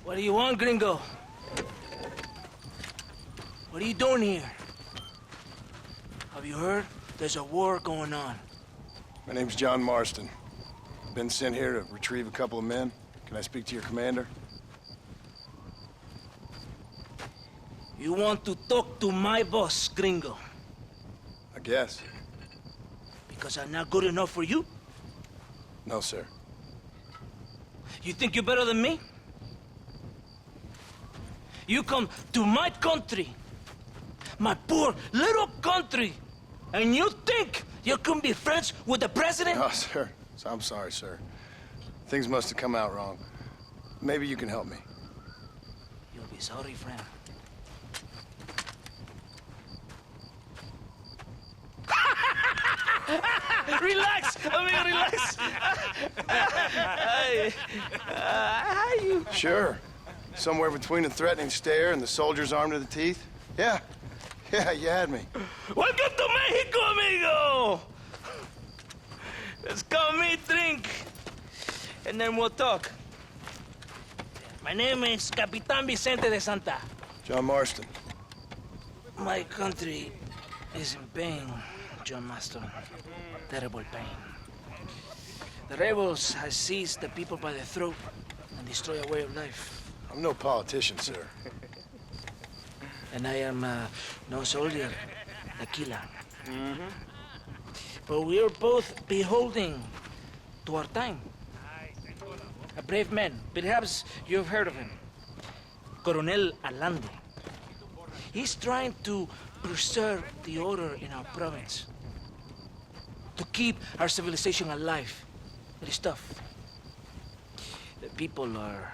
What do you want, gringo? What are you doing here? Have you heard? There's a war going on. My name's John Marston. Been sent here to retrieve a couple of men. Can I speak to your commander? You want to talk to my boss, gringo? I guess. Because I'm not good enough for you? No, sir. You think you're better than me? You come to my country, my poor little country, and you think you can be friends with the president? No, sir. I'm sorry, sir. Things must have come out wrong. Maybe you can help me. You'll be sorry, friend. Relax, amigo, relax. How you? Sure. Somewhere between a threatening stare and the soldier's armed to the teeth? Yeah. Yeah, you had me. Welcome to Mexico, amigo! Let's come meet, drink, and then we'll talk. My name is Capitan Vicente de Santa. John Marston. My country is in pain, John Marston. Terrible pain. The rebels have seized the people by the throat and destroy a way of life. I'm no politician, sir. And I am no soldier, a killer. But we are both beholding to our time. A brave man, perhaps you've heard of him. Coronel Allende. He's trying to preserve the order in our province. To keep our civilization alive. It is tough. The people are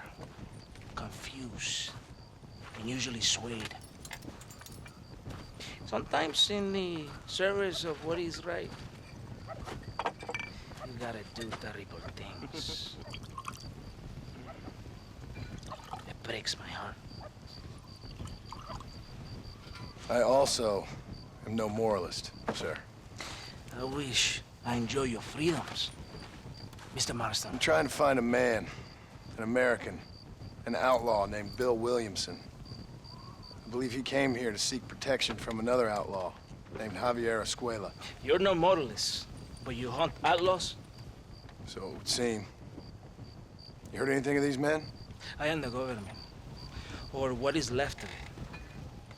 confused and usually swayed. Sometimes in the service of what is right, you gotta do terrible things. It breaks my heart. I also am no moralist, sir. I wish I enjoy your freedoms, Mr. Marston. I'm trying to find a man, an American, an outlaw named Bill Williamson. I believe he came here to seek protection from another outlaw named Javier Escuela. You're no moralist, but you hunt outlaws? So it would seem. You heard anything of these men? I am the government, or what is left of it.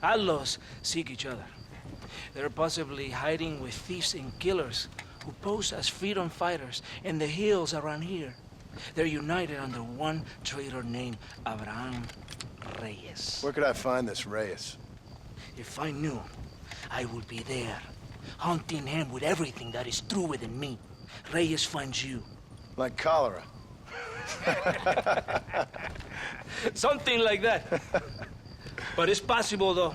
Outlaws seek each other. They're possibly hiding with thieves and killers who pose as freedom fighters in the hills around here. They're united under one traitor named Abraham Reyes. Where could I find this Reyes? If I knew, I would be there, hunting him with everything that is true within me. Reyes finds you. Like cholera. Something like that. But it's possible, though.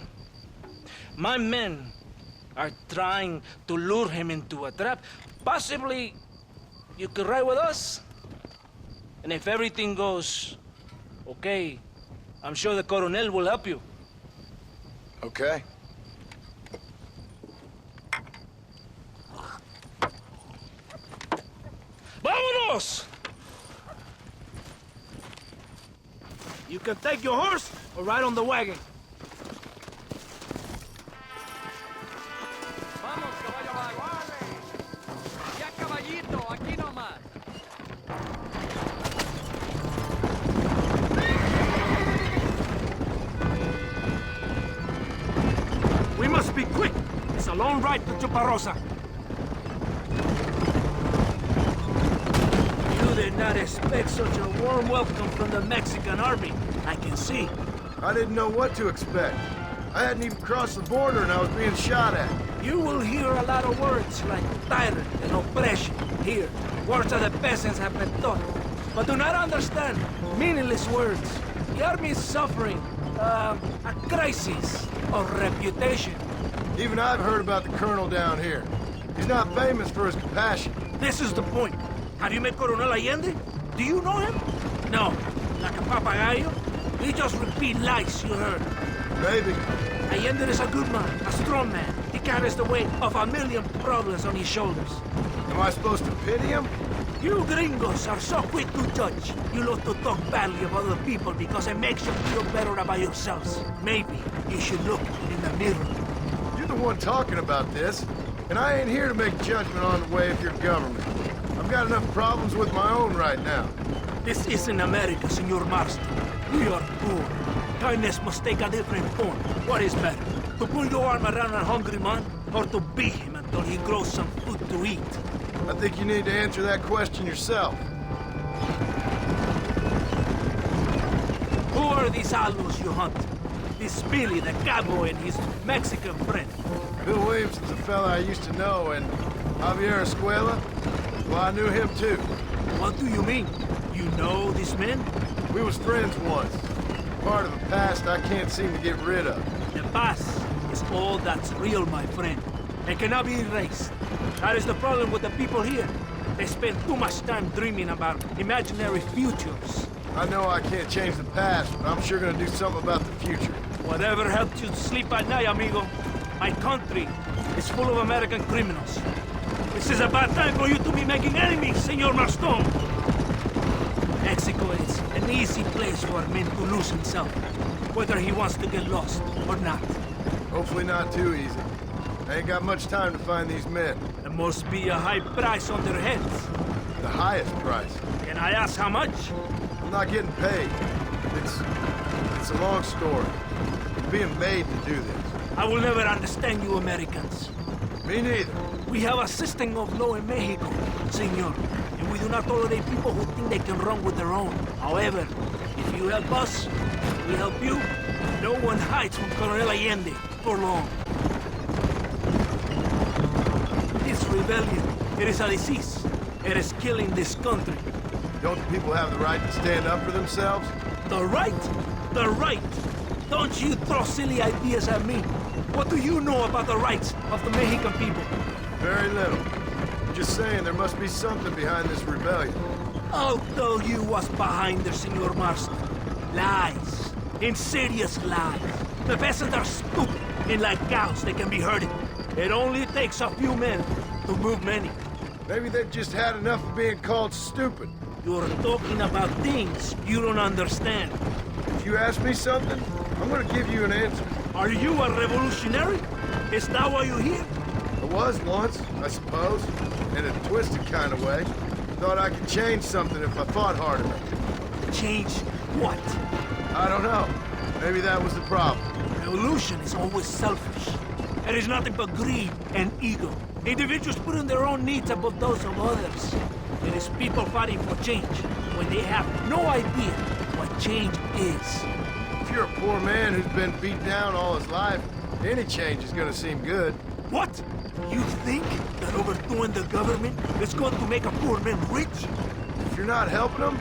My men are trying to lure him into a trap. Possibly, you could ride with us. And if everything goes okay, I'm sure the Coronel will help you. Okay. Vámonos! You can take your horse or ride on the wagon. Vamos, caballo vago. Ya, caballito, aquí nomás. We must be quick. It's a long ride to Chuparosa. You did not expect such a warm welcome from the Mexican army. I can see. I didn't know what to expect. I hadn't even crossed the border and I was being shot at. You will hear a lot of words like tyrant and oppression here. Words that the peasants have been taught. But do not understand meaningless words. The army is suffering a crisis of reputation. Even I've heard about the colonel down here. He's not famous for his compassion. This is the point. Have you met Coronel Allende? Do you know him? No. Like a papagayo? He just repeat lies you heard. Maybe. Allende is a good man, a strong man. He carries the weight of 1,000,000 problems on his shoulders. Am I supposed to pity him? You gringos are so quick to judge. You love to talk badly of other people because it makes you feel better about yourselves. Maybe you should look in the mirror. You're the one talking about this, and I ain't here to make judgment on the way of your government. I've got enough problems with my own right now. This isn't America, Senor Marston. We are poor. Kindness must take a different form. What is better? To put your arm around a hungry man, or to beat him until he grows some food to eat? I think you need to answer that question yourself. Who are these allos you hunt? This Billy, the cowboy, and his Mexican friend. Bill Williamson's a fella I used to know, and Javier Escuela, well, I knew him too. What do you mean? You know these men? We was friends once. Part of the past I can't seem to get rid of. The past is all that's real, my friend. It cannot be erased. That is the problem with the people here. They spend too much time dreaming about imaginary futures. I know I can't change the past, but I'm sure gonna do something about the future. Whatever helps you sleep at night, amigo. My country is full of American criminals. This is a bad time for you to be making enemies, Senor Marston. Mexico is an easy place for a man to lose himself, whether he wants to get lost or not. Hopefully not too easy. I ain't got much time to find these men. There must be a high price on their heads. The highest price. Can I ask how much? I'm not getting paid. It's a long story. I'm being made to do this. I will never understand you Americans. Me neither. We have a system of law in Mexico, senor, and we do not tolerate people who think they can run with their own. However, if you help us, we help you. No one hides from Colonel Allende for long. This rebellion, it is a disease. It is killing this country. Don't the people have the right to stand up for themselves? The right? The right! Don't you throw silly ideas at me. What do you know about the rights of the Mexican people? Very little. I'm just saying there must be something behind this rebellion. I'll tell you what's behind there, Senor Marston. Lies. Insidious lies. The peasants are stupid, and like cows, they can be herded. It only takes a few men to move many. Maybe they've just had enough of being called stupid. You're talking about things you don't understand. If you ask me something, I'm gonna give you an answer. Are you a revolutionary? Is that why you're here? I was once, I suppose, in a twisted kind of way. Thought I could change something if I fought hard enough. Change what? I don't know. Maybe that was the problem. Revolution is always selfish. It is nothing but greed and ego. Individuals putting their own needs above those of others. It is people fighting for change when they have no idea what change is. If you're a poor man who's been beat down all his life, any change is gonna seem good. What? You think that overthrowing the government is going to make a poor man rich? If you're not helping them,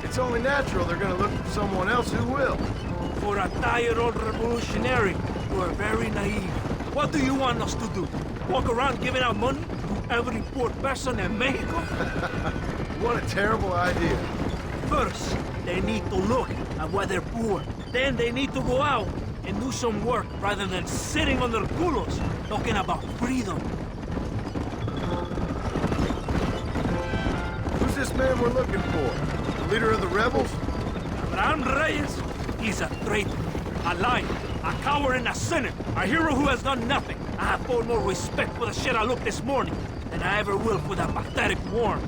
it's only natural they're gonna look for someone else who will. For a tired old revolutionary, you are very naive. What do you want us to do? Walk around giving out money to every poor person in Mexico? What a terrible idea. First, they need to look at why they're poor. Then they need to go out and do some work rather than sitting on their culos talking about freedom. Who's this man we're looking for? The leader of the rebels? Abraham Reyes, he's a traitor, a liar, a coward and a sinner, a hero who has done nothing. I have far more respect for the shit I looked this morning than I ever will for that pathetic worm.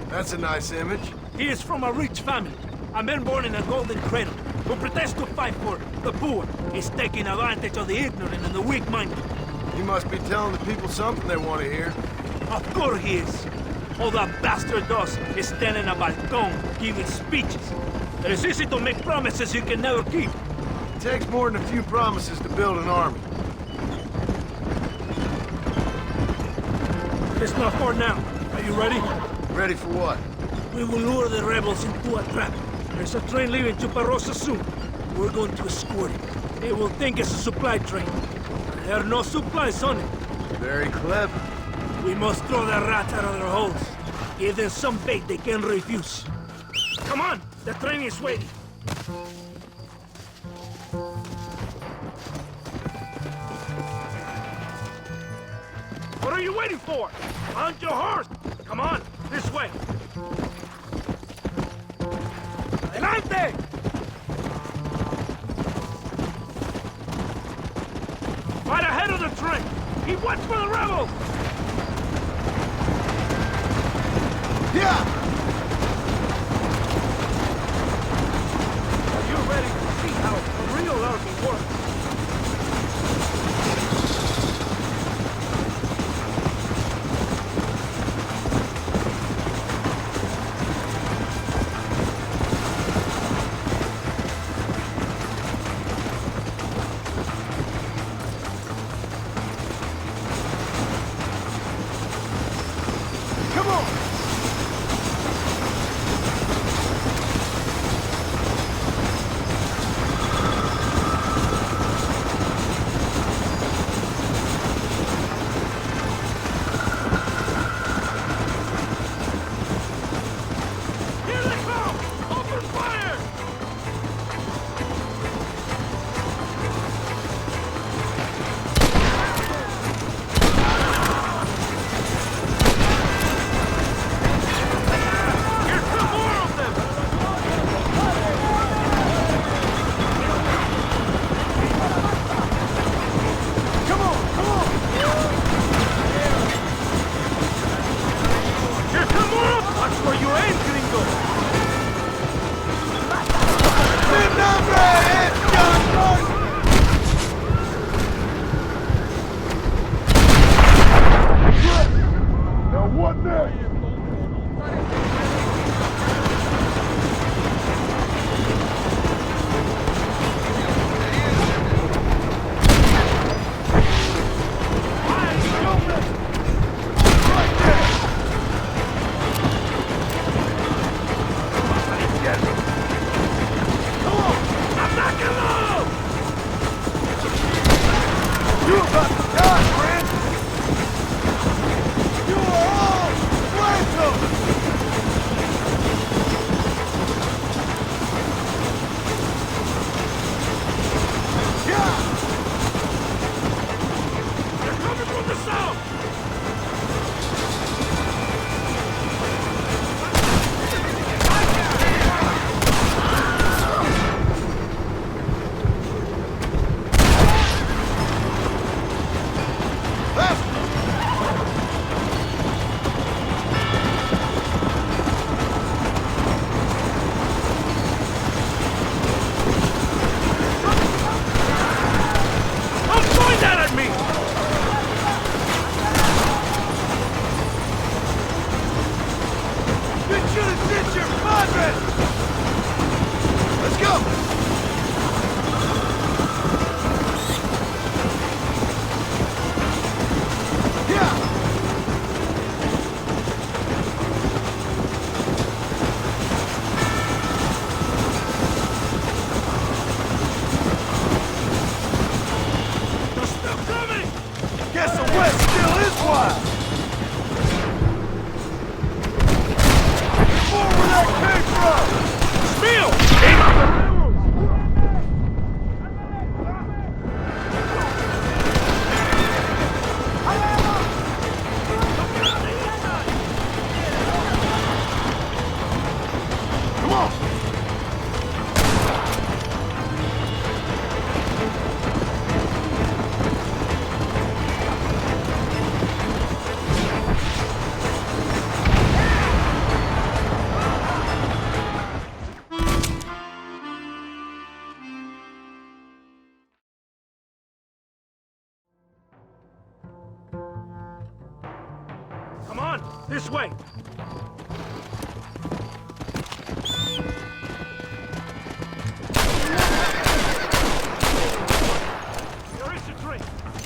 That's a nice image. He is from a rich family, a man born in a golden cradle, who pretends to fight for the poor. He's taking advantage of the ignorant and the weak-minded. He must be telling the people something they want to hear. Of course he is. All that bastard does is stand in a balcon giving speeches. It is easy to make promises you can never keep. It takes more than a few promises to build an army. It's not far now. Are you ready? Ready for what? We will lure the rebels into a trap. There's a train leaving Chuparosa soon. We're going to escort it. They will think it's a supply train. There are no supplies on it. Very clever. We must throw the rats out of their holes. Give them some bait they can refuse. Come on! The train is waiting. What are you waiting for? Mount your horse! Come on, this way. Adelante! Right ahead of the train! He went for the rebels! Yeah! Are you ready to see how a real army works? Come on! Here they come! Open fire! Here come more of them! Come on! Come on! Here come more! Watch where you aim, gringo! Mi nombre es John Martin! Now what next? ¡Atáquenlo! You're about to die, friend! You are all welcome! Yeah! They're coming from the south! Don't point that at me! You should have ditched your padre! Let's go! Yeah! They're still coming! Guess the West still is wild! More where that came from! Spiel! Aim at the rebels! Come on! Come on, this way! There is a train!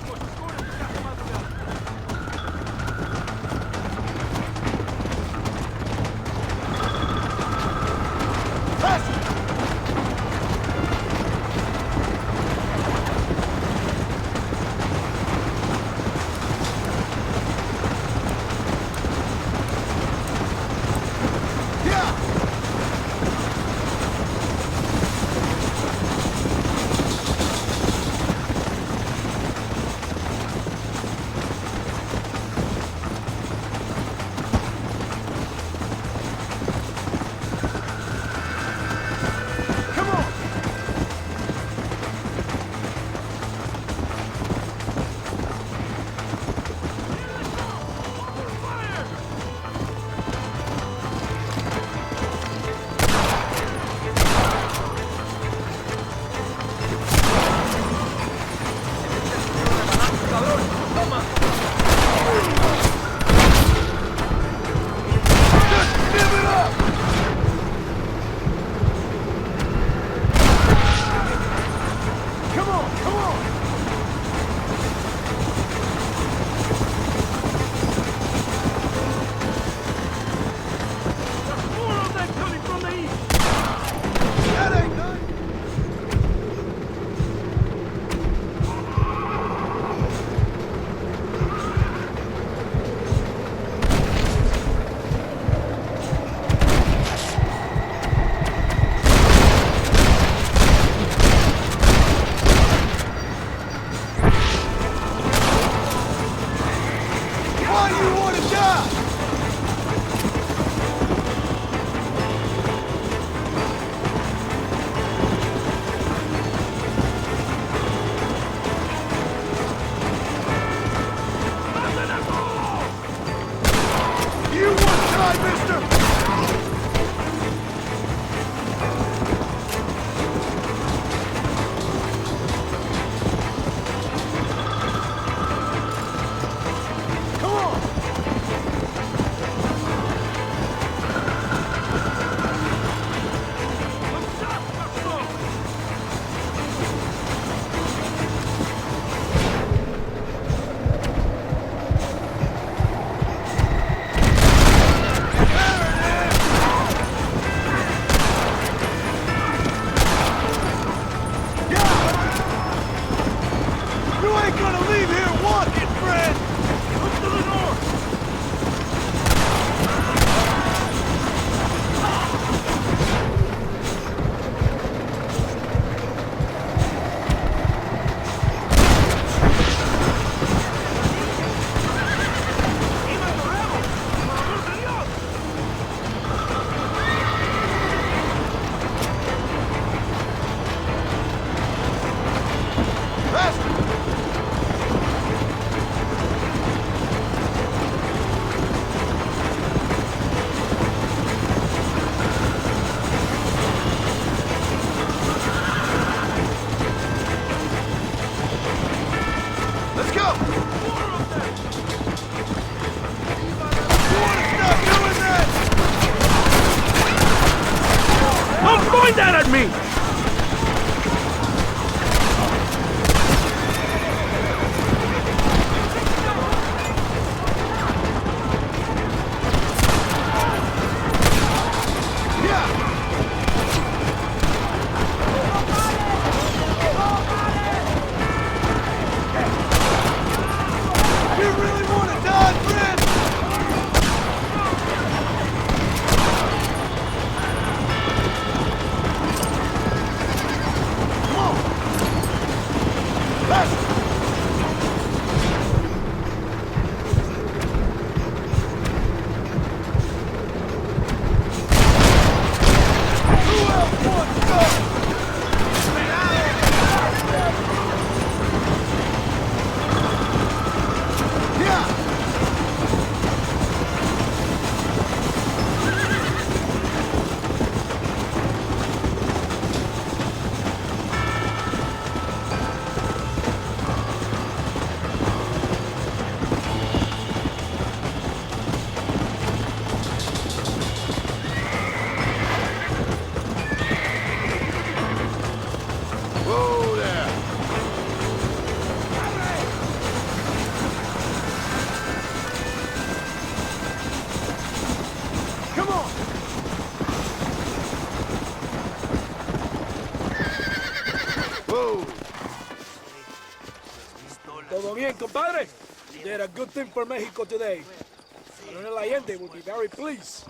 Los escoren de Casa Madrugada. gonna leave here walking, friend! Look to the north! Let's go! Don't point that at me! You really want to die, friend? Come on! Faster! Who else wants to go? Yeah! Whoa there! Come on! Whoa! Todo bien, compadre? You did a good thing for Mexico today. Colonel Allende will be very pleased.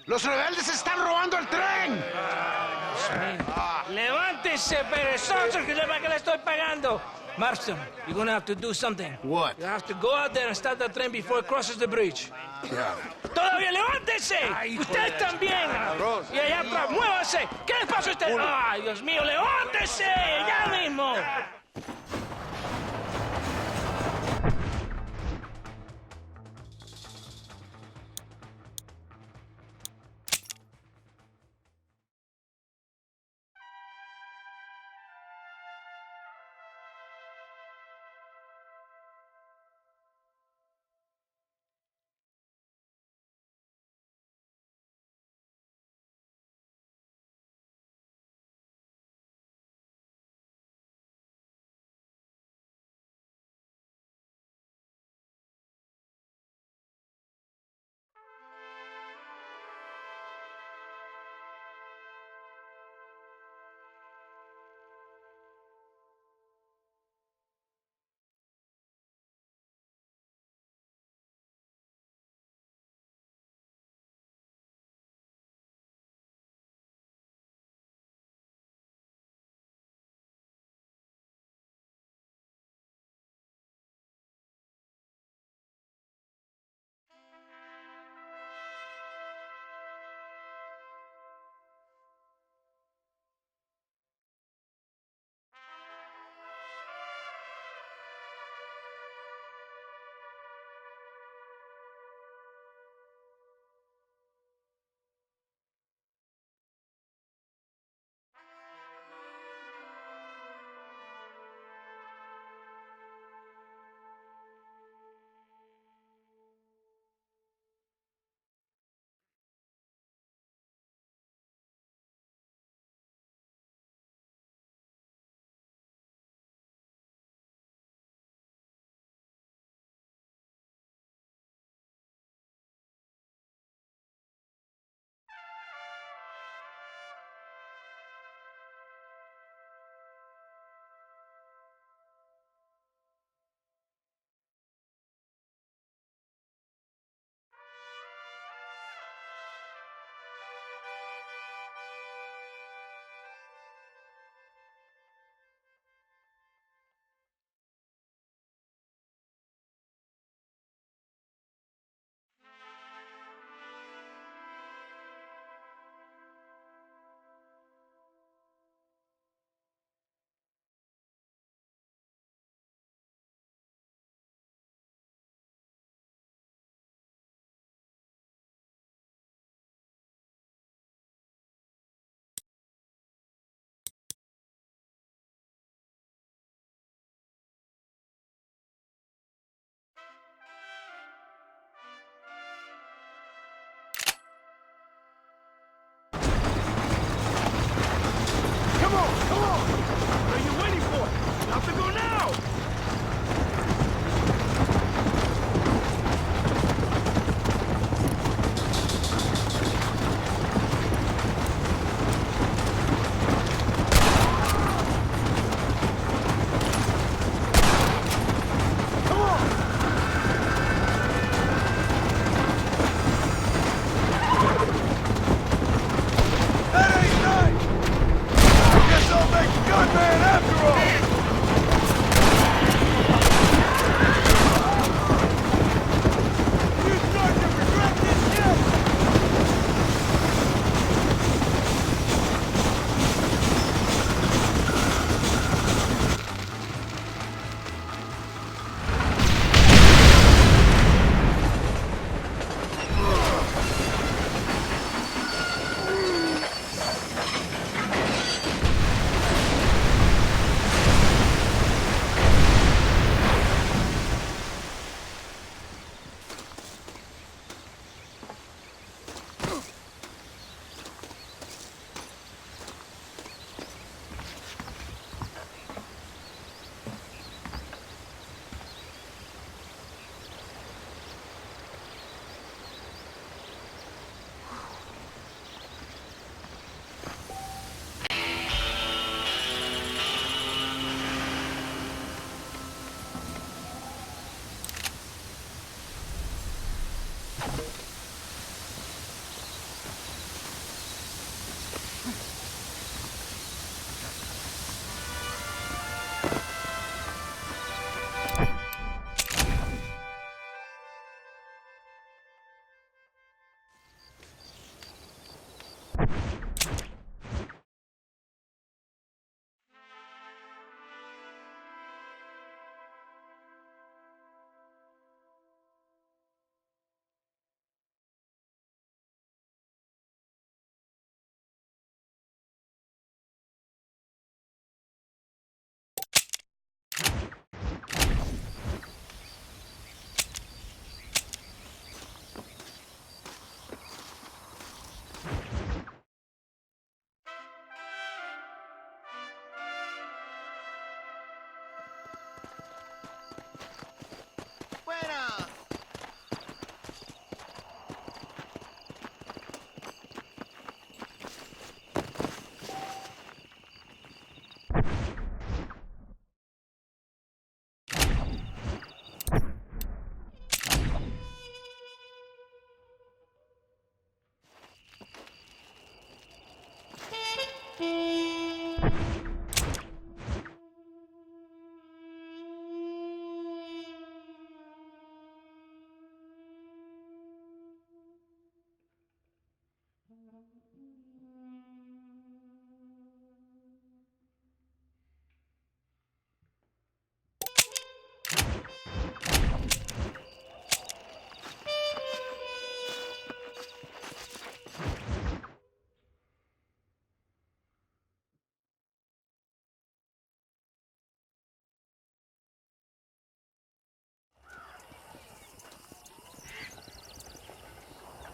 ¡Los rebeldes están robando el tren! Levántese, perezosos, que para que le estoy pagando. Marston, you're gonna have to do something. What? You have to go out there and stop the train before it crosses the bridge. Yeah. ¡Todavía levántese! ¡Usted también! Y allá atrás, muévase. ¿Qué les pasa a usted? ¡Ay, Dios mío, levántese! ¡Ya mismo! Come on! What are you waiting for? You have to go now!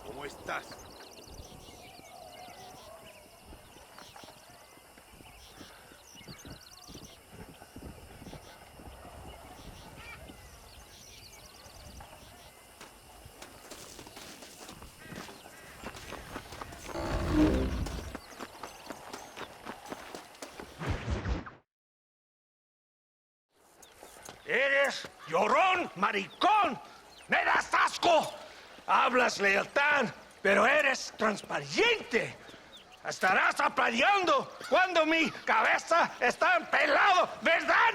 ¿Cómo estás? ¡Eres llorón, maricón! ¡Me das asco! Hablas lealtad, pero eres transparente. Estarás aplaudiendo cuando mi cabeza está pelado, ¿verdad?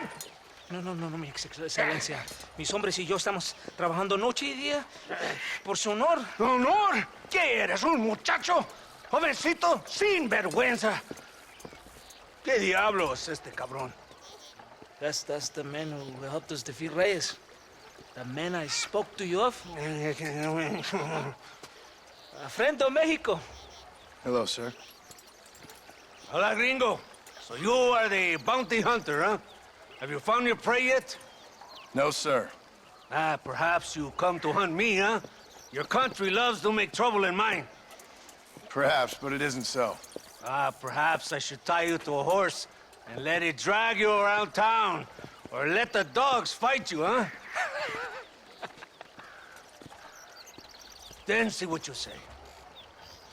No, mi excelencia. Mis hombres y yo estamos trabajando noche y día por su honor. ¿Honor? ¿Qué eres, un muchacho? Jovencito, sin vergüenza. ¿Qué diablos este cabrón? That's the man who helped us defeat Reyes. The man I spoke to you of. A friend of Mexico. Hello, sir. Hola, gringo. So you are the bounty hunter, huh? Have you found your prey yet? No, sir. Perhaps you come to hunt me, huh? Your country loves to make trouble in mine. Perhaps, but it isn't so. Perhaps I should tie you to a horse and let it drag you around town, or let the dogs fight you, huh? Then see what you say.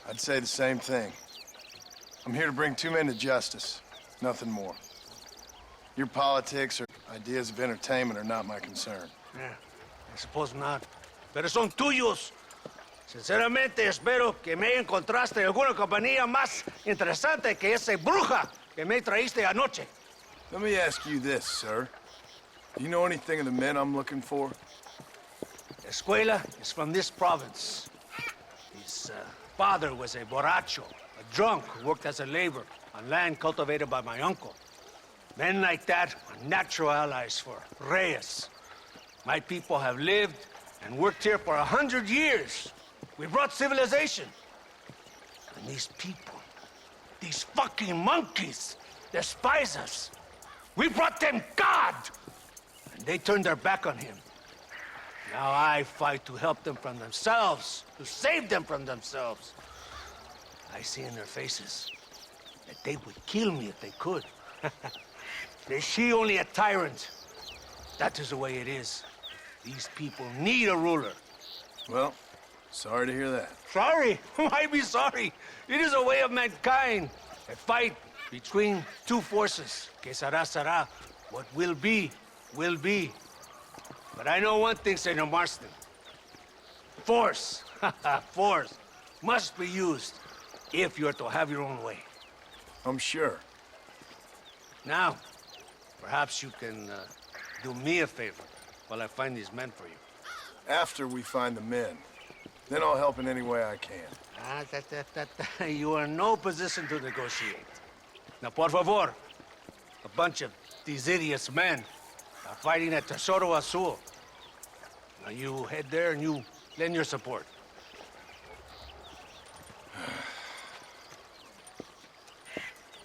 I'd say the same thing. I'm here to bring two men to justice, nothing more. Your politics or ideas of entertainment are not my concern. Yeah, I suppose not. Pero son tuyos. Sinceramente, espero que me encontraste alguna compañía más interesante que esa bruja que me traíste anoche. Let me ask you this, sir. Do you know anything of the men I'm looking for? Escuela is from this province. His father was a borracho, a drunk who worked as a laborer on land cultivated by my uncle. Men like that are natural allies for Reyes. My people have lived and worked here for 100 years. We brought civilization. And these people, these fucking monkeys, despise us. We brought them God! And they turned their back on him. Now I fight to help them from themselves, to save them from themselves. I see in their faces that they would kill me if they could. Is she only a tyrant? That is the way it is. These people need a ruler. Well, sorry to hear that. Sorry? Why be sorry? It is a way of mankind. A fight between two forces. Que será, será. What will be, will be. But I know one thing, Senor Marston. Force, force, must be used if you're to have your own way. I'm sure. Now, perhaps you can do me a favor while I find these men for you. After we find the men, then I'll help in any way I can. You are in no position to negotiate. Now, por favor, a bunch of these idiots men are fighting at Tesoro Azul. Now you head there and you lend your support.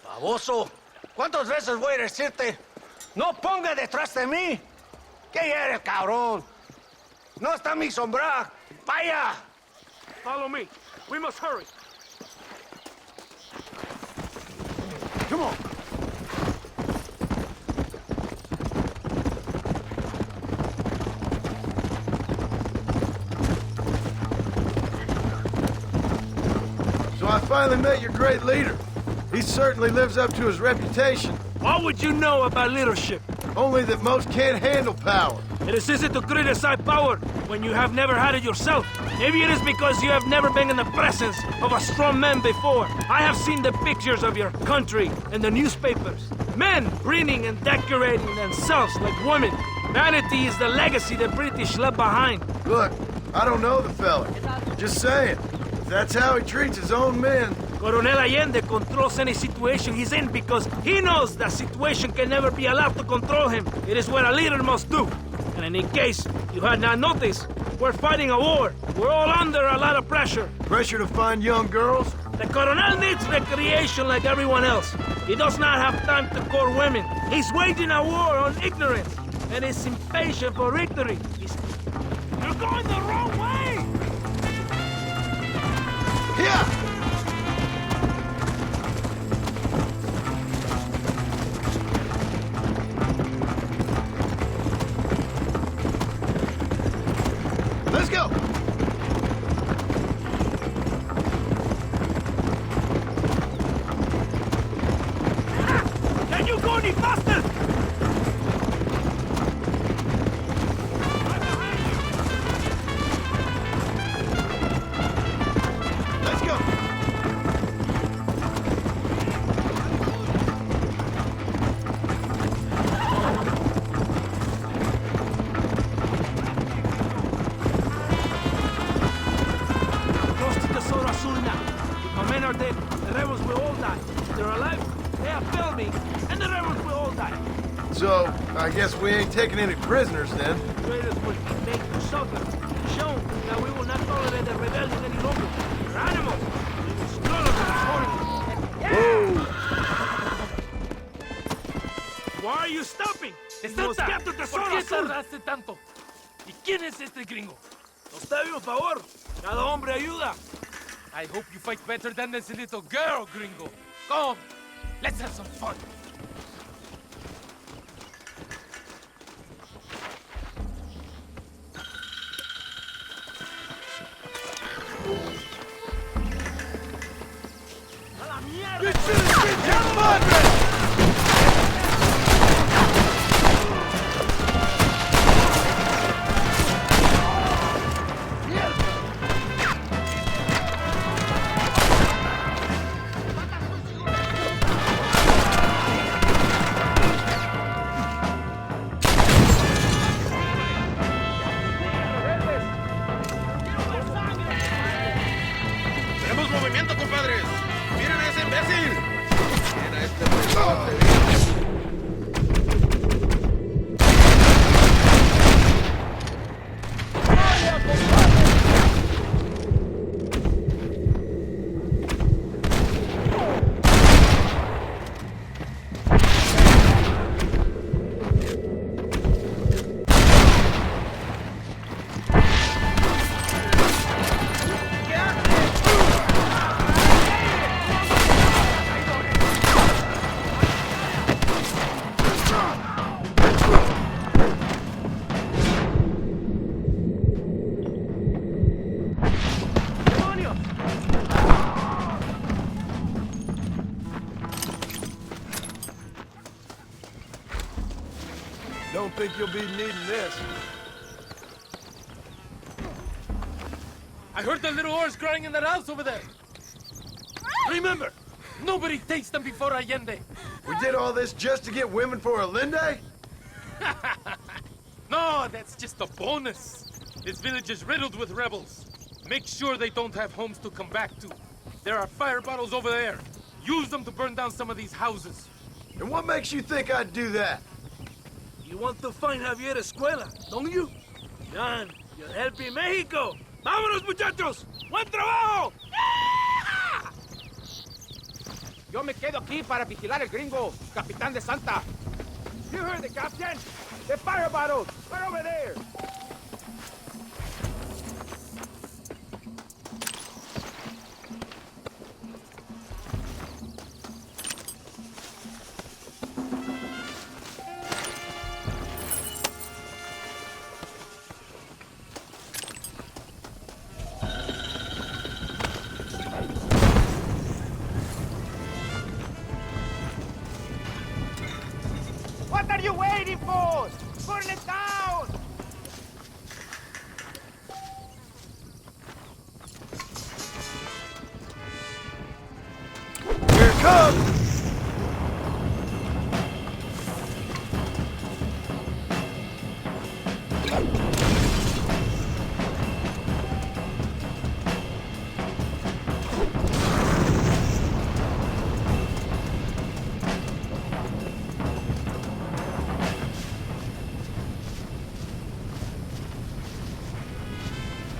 Baboso, ¿cuántas veces voy a decirte? No ponga detrás de mí. ¿Qué eres, cabrón? No está mi sombra. Vaya. Follow me. We must hurry. Come on! So I finally met your great leader. He certainly lives up to his reputation. What would you know about leadership? Only that most can't handle power. It is easy to criticize power when you have never had it yourself. Maybe it is because you have never been in the presence of a strong man before. I have seen the pictures of your country in the newspapers. Men preening and decorating themselves like women. Vanity is the legacy the British left behind. Look, I don't know the fella. Just saying. If that's how he treats his own men. Coronel Allende controls any situation he's in because he knows that situation can never be allowed to control him. It is what a leader must do. And in case you had not noticed, we're fighting a war. We're all under a lot of pressure. Pressure to find young girls? The Coronel needs recreation like everyone else. He does not have time to court women. He's waging a war on ignorance and is impatient for victory. You're going the wrong way! Yeah! Let's go! Can you go any faster? Let's go! Close to the Tesoro Azul now. If my men are dead, the rebels will all die. If they're alive, they have failed me, and the rebels will all die. So, I guess we ain't taking any prisoners then. Traitors will be made to suffer, shown that we will not tolerate the rebellion any longer. They're animals. We will slaughter them accordingly. Why are you stopping? Hemos captured the Tesoro Azul. tardaste tanto? ¿Y quién es este gringo? Nos debe un favor. Cada hombre ayuda. I hope you fight better than this little girl, gringo. Come, let's have some fun. Tenemos movimiento, compadres. Miren a ese imbécil. Miren a este pelote. Don't think you'll be needing this. I heard the little oars crying in that house over there. Remember, nobody takes them before Allende. We did all this just to get women for Allende? No, that's just a bonus. This village is riddled with rebels. Make sure they don't have homes to come back to. There are fire bottles over there. Use them to burn down some of these houses. And what makes you think I'd do that? You want to find Javier Escuela, don't you? John, you're helping Mexico. ¡Vámonos, muchachos! ¡Buen trabajo! Yo me quedo aquí para vigilar el gringo, Capitán de Santa. You heard the captain? The fire bottles! Right over there! What are you waiting for? Burn it down! Here it comes!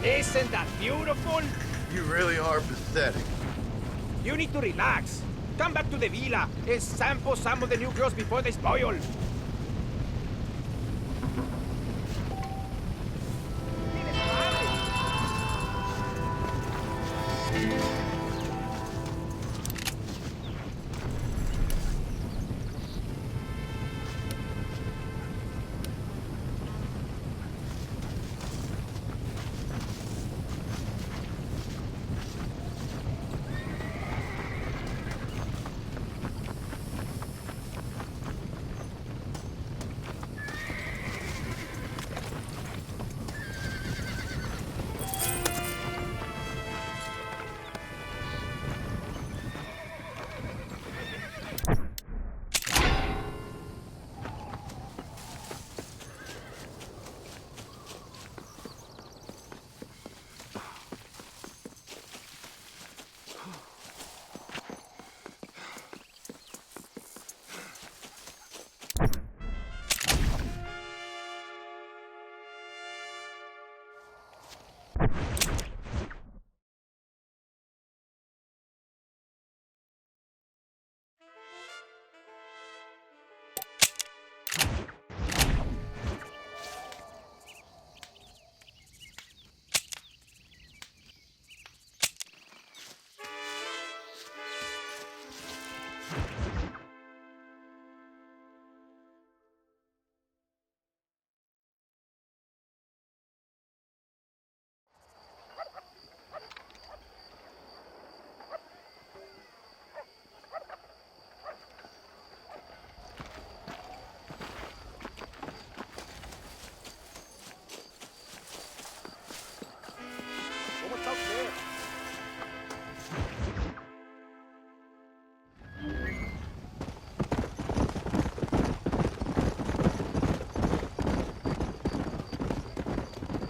Isn't that beautiful? You really are pathetic. You need to relax. Come back to the villa and sample some of the new girls before they spoil.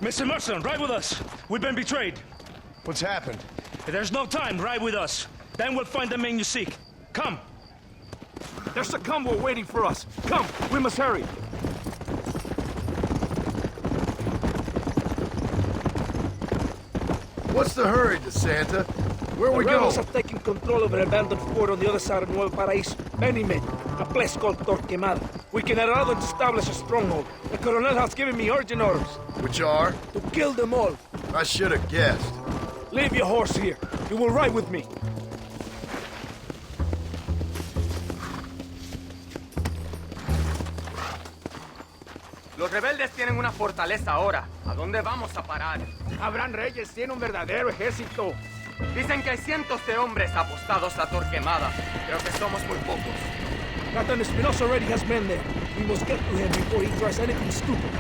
Mr. Marston, ride with us. We've been betrayed. What's happened? There's no time. Ride with us. Then we'll find the men you seek. Come. There's a convoy waiting for us. Come, we must hurry. What's the hurry, DeSanta? Where we The rebels go? have taken control of an abandoned fort on the other side of Nuevo Paraíso. Many men. A place called Torquemada. We can at once establish a stronghold. The Colonel has given me urgent orders. Which are? To kill them all. I should have guessed. Leave your horse here. You will ride with me. Los rebeldes tienen una fortaleza ahora. ¿A dónde vamos a parar? Abraham Reyes tiene un verdadero ejército. Dicen que hay cientos de hombres apostados a Torquemada. Creo que somos muy pocos. Captain Espinosa already has men there. We must get to him before he tries anything stupid.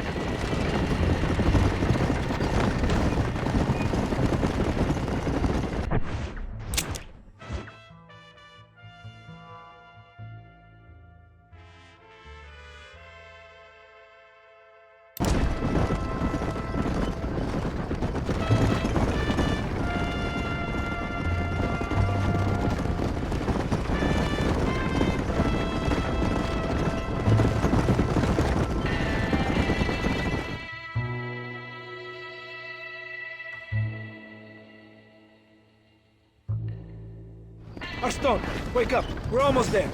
Aston, wake up. We're almost there.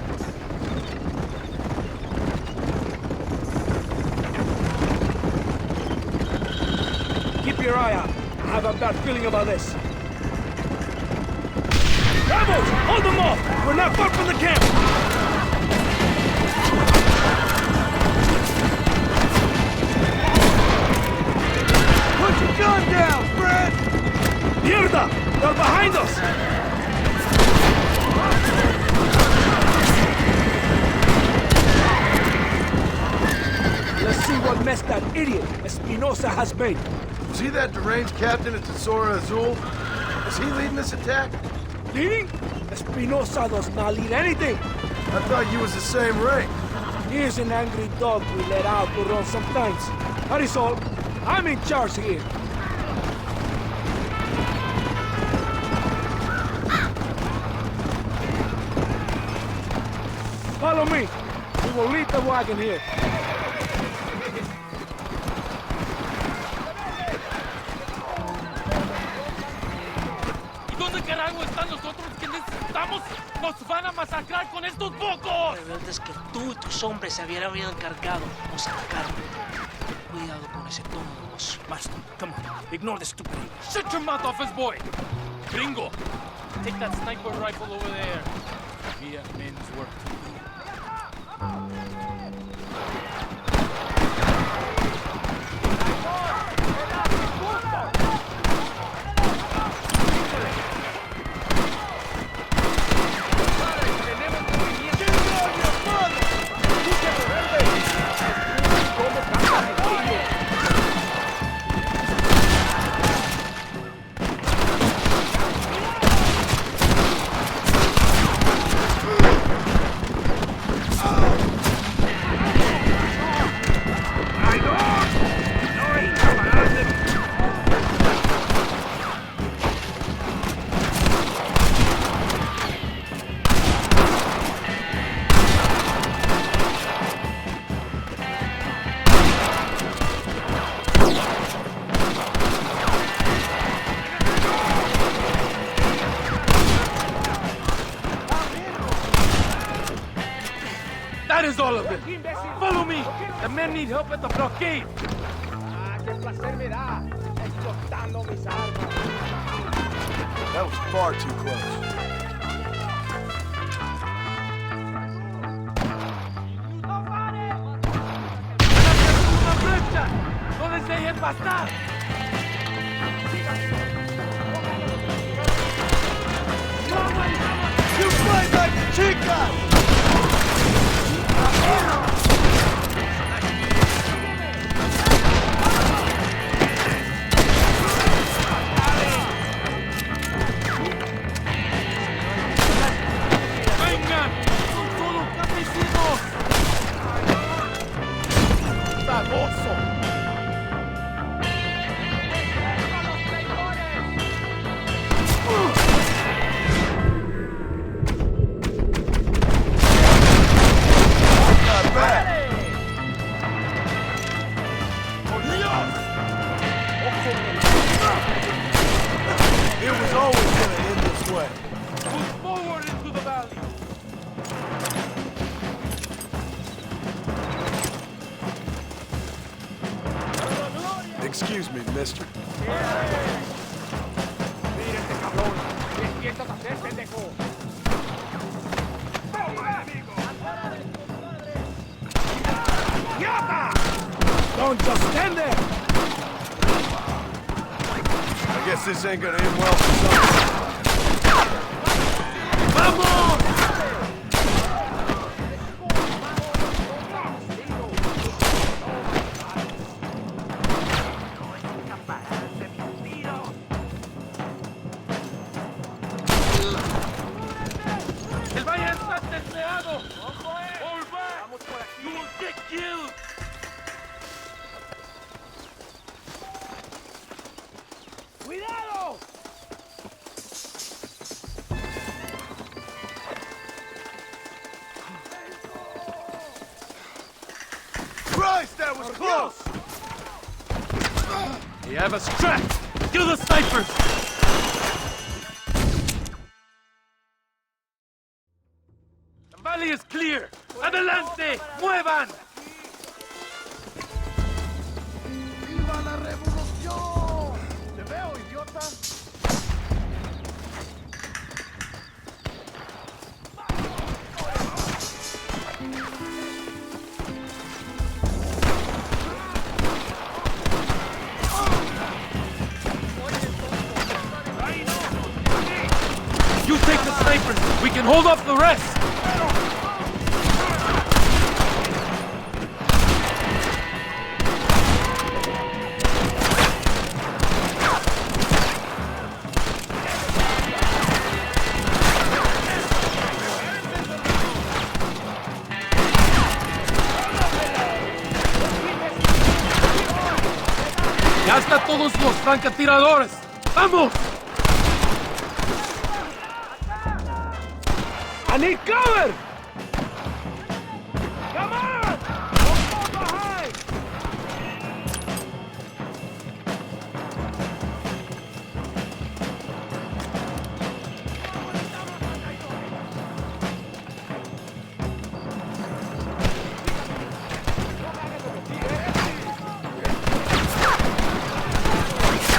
Keep your eye out. I have a bad feeling about this. Rebels! Hold them off! We're not far from the camp! Put your gun down, Fred! Mierda! They're behind us! Let's see what mess that idiot Espinosa has made. Was he that deranged captain at Tesoro Azul? Was he leading this attack? Leading? Espinosa does not lead anything. I thought you was the same rank. He is an angry dog we let out to run sometimes. That is all. I'm in charge here. Follow me. We will lead the wagon here. ¿Dónde carajo están los otros que necesitamos? ¡Nos van a masacrar con estos pocos! Rebeldes que tú y tus hombres se habían encargado nos atacaron. Cuidado con ese tono de voz. Marston, come on. Ignore the stupid. Shut your mouth off his boy! Gringo, take that sniper rifle over there. We have men's work to do. That is all of it. Follow me. The men need help at the blockade. Qué placer me da explotando mis armas. That was far too close. Una brecha. No les dejen pasar. You fight like a chica! ¡Vengan! ¡Son solo campesinos! ¡Baboso! mister. Mira este cabrón. Despiértate a hacer, pendejo. ¡Idiota! Don't just stand there! I guess this ain't gonna end well for some. ¡Vamos! ¡El valle está testeado! ¡Fall back! ¡You will get killed! ¡Cuidado! Christ, that was close! They have us trapped! Kill the snipers! The valley is clear! Adelante! ¡Muevan! ¡Viva la revolución! ¡Te veo, idiota! You take the snipers! We can hold off the rest! ¡Ya están todos los francotiradores! ¡Vamos! I need cover! Come on! Don't fall behind!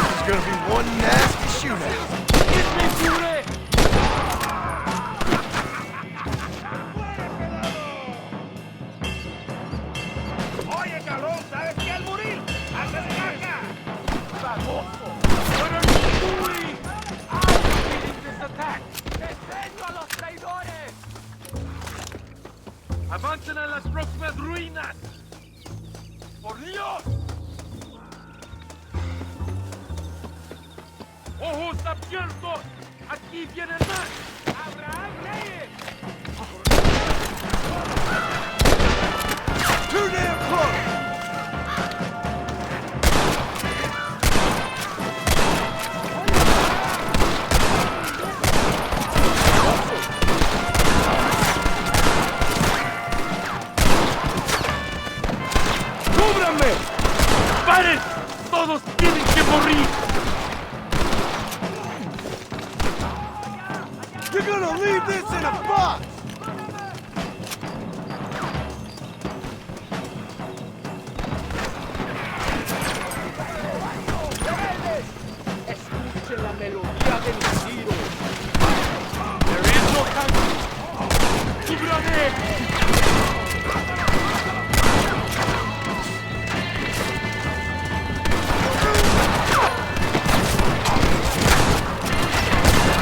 It's gonna be one nasty shootout. Oye, cabrón, ¿sabes qué? Al morir, haces caca. ¡Baboso! What are you doing? I'm leading this attack! ¡Enseño a los traidores! ¡Avancen a las próximas ruinas! ¡Por Dios! ¡Ojos abiertos! ¡Aquí vienen más! ¡Abraham Reyes! Too damn close! ¡Cúbranme! ¡Paren! ¡Todos tienen que morir! You're gonna leave this in a box! Escuchen la melodía del tiro. There is no time! ¡Cúbrame!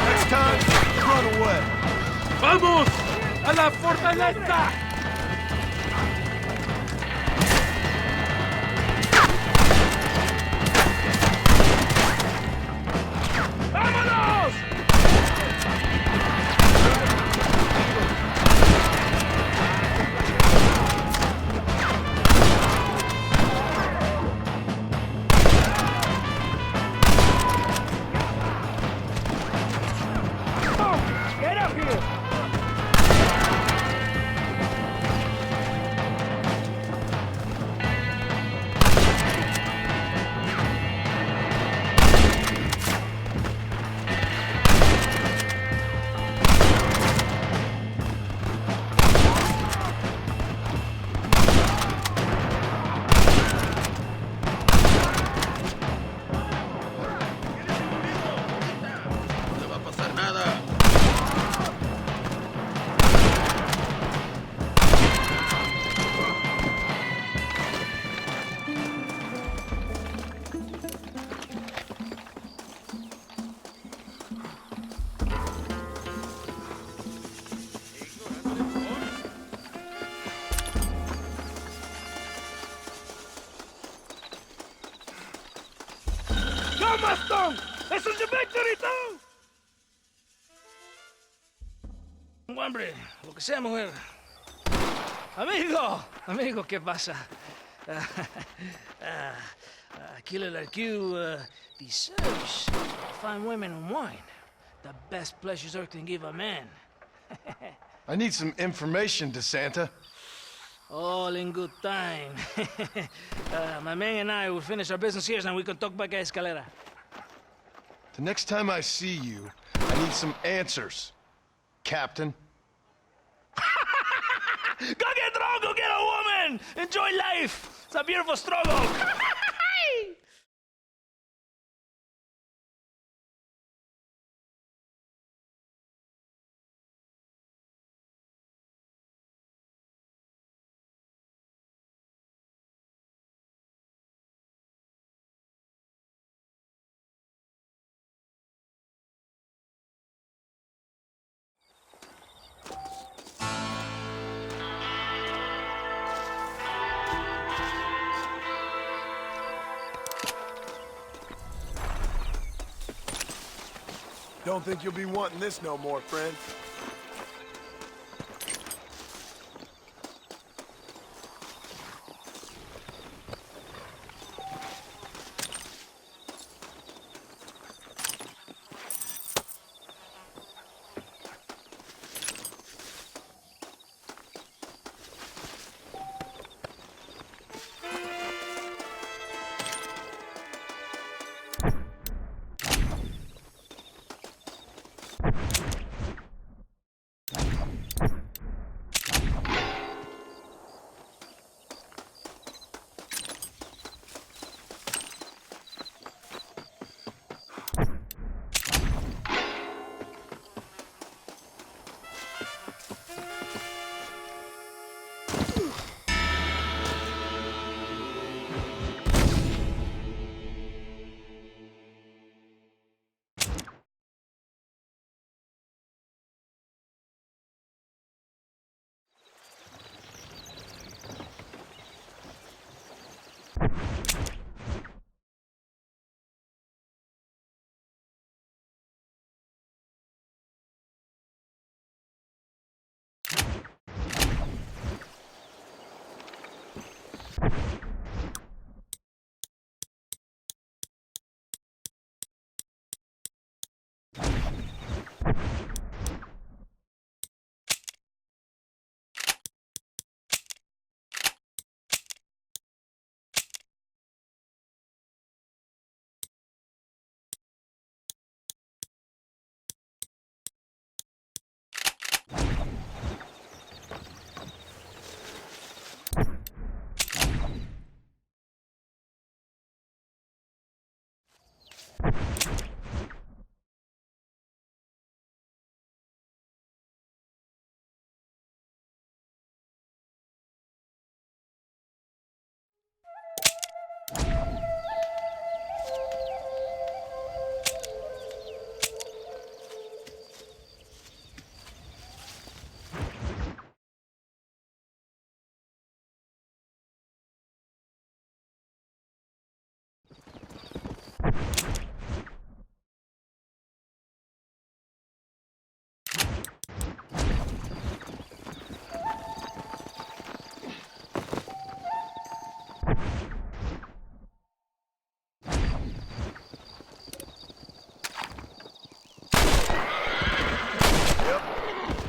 Next time, run away. ¡Vamos! ¡A la fortaleza! ¡Vámonos! Get up here! ¡Eso es de victory, too! Hombre, lo que sea, mujer. Amigo, ¿qué pasa? Killer like you deserves fine women and wine. The best pleasures Earth can give a man. I need some information, DeSanta. All in good time. My man and I will finish our business here, and we can talk back at Escalera. The next time I see you, I need some answers, Captain. Go get drunk, go get a woman! Enjoy life! It's a beautiful struggle! Don't think you'll be wanting this no more, friend.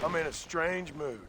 I'm in a strange mood.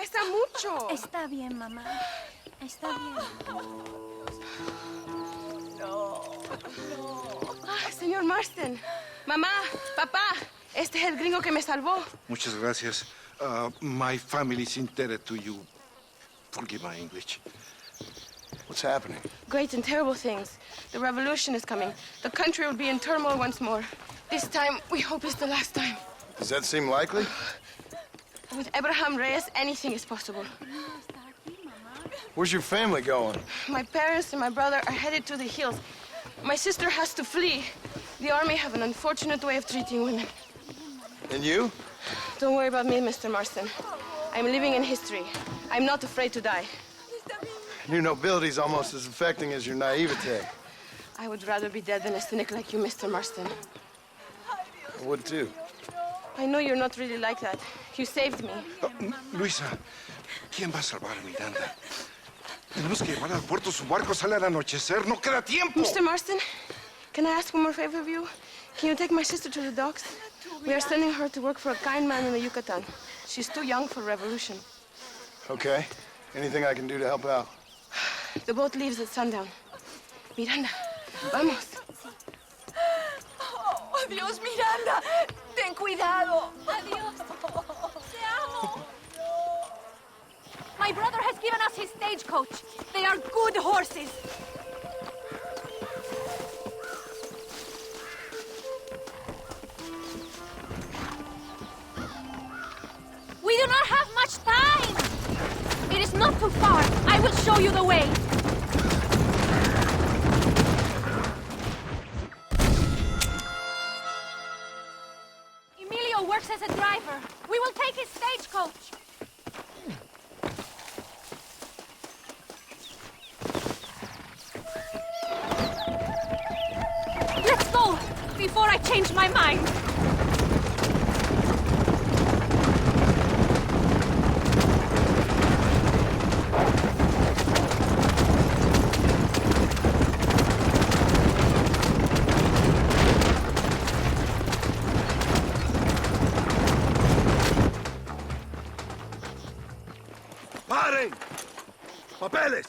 pesa mucho. Está bien, mamá. Está bien. Señor Marston. Mamá, papá, este es el gringo que me salvó. Muchas gracias. My family is indebted to you. Forgive my English. What's happening? Great and terrible things. The revolution is coming. The country will be in turmoil once more. This time, we hope it's the last time. Does that seem likely? With Abraham Reyes, anything is possible. Where's your family going? My parents and my brother are headed to the hills. My sister has to flee. The army have an unfortunate way of treating women. And you? Don't worry about me, Mr. Marston. I'm living in history. I'm not afraid to die. Your nobility's almost as affecting as your naivete. I would rather be dead than a cynic like you, Mr. Marston. I would too. I know you're not really like that. You saved me. Luisa, ¿quién va a salvar a Miranda? Tenemos que llevar al puerto. Su barco sale al anochecer. No queda tiempo. Mr. Marston, can I ask one more favor of you? Can you take my sister to the docks? We are sending her to work for a kind man in the Yucatan. She's too young for revolution. Okay. Anything I can do to help out? The boat leaves at sundown. Miranda, vamos. Oh, adiós, Miranda. Ten cuidado. Adiós. Te amo. My brother has given us his stagecoach. They are good horses. We do not have much time. It is not too far. I will show you the way. Emilio works as a driver. We will take his stagecoach. Let's go, before I change my mind. ¡Paren! ¡Papeles!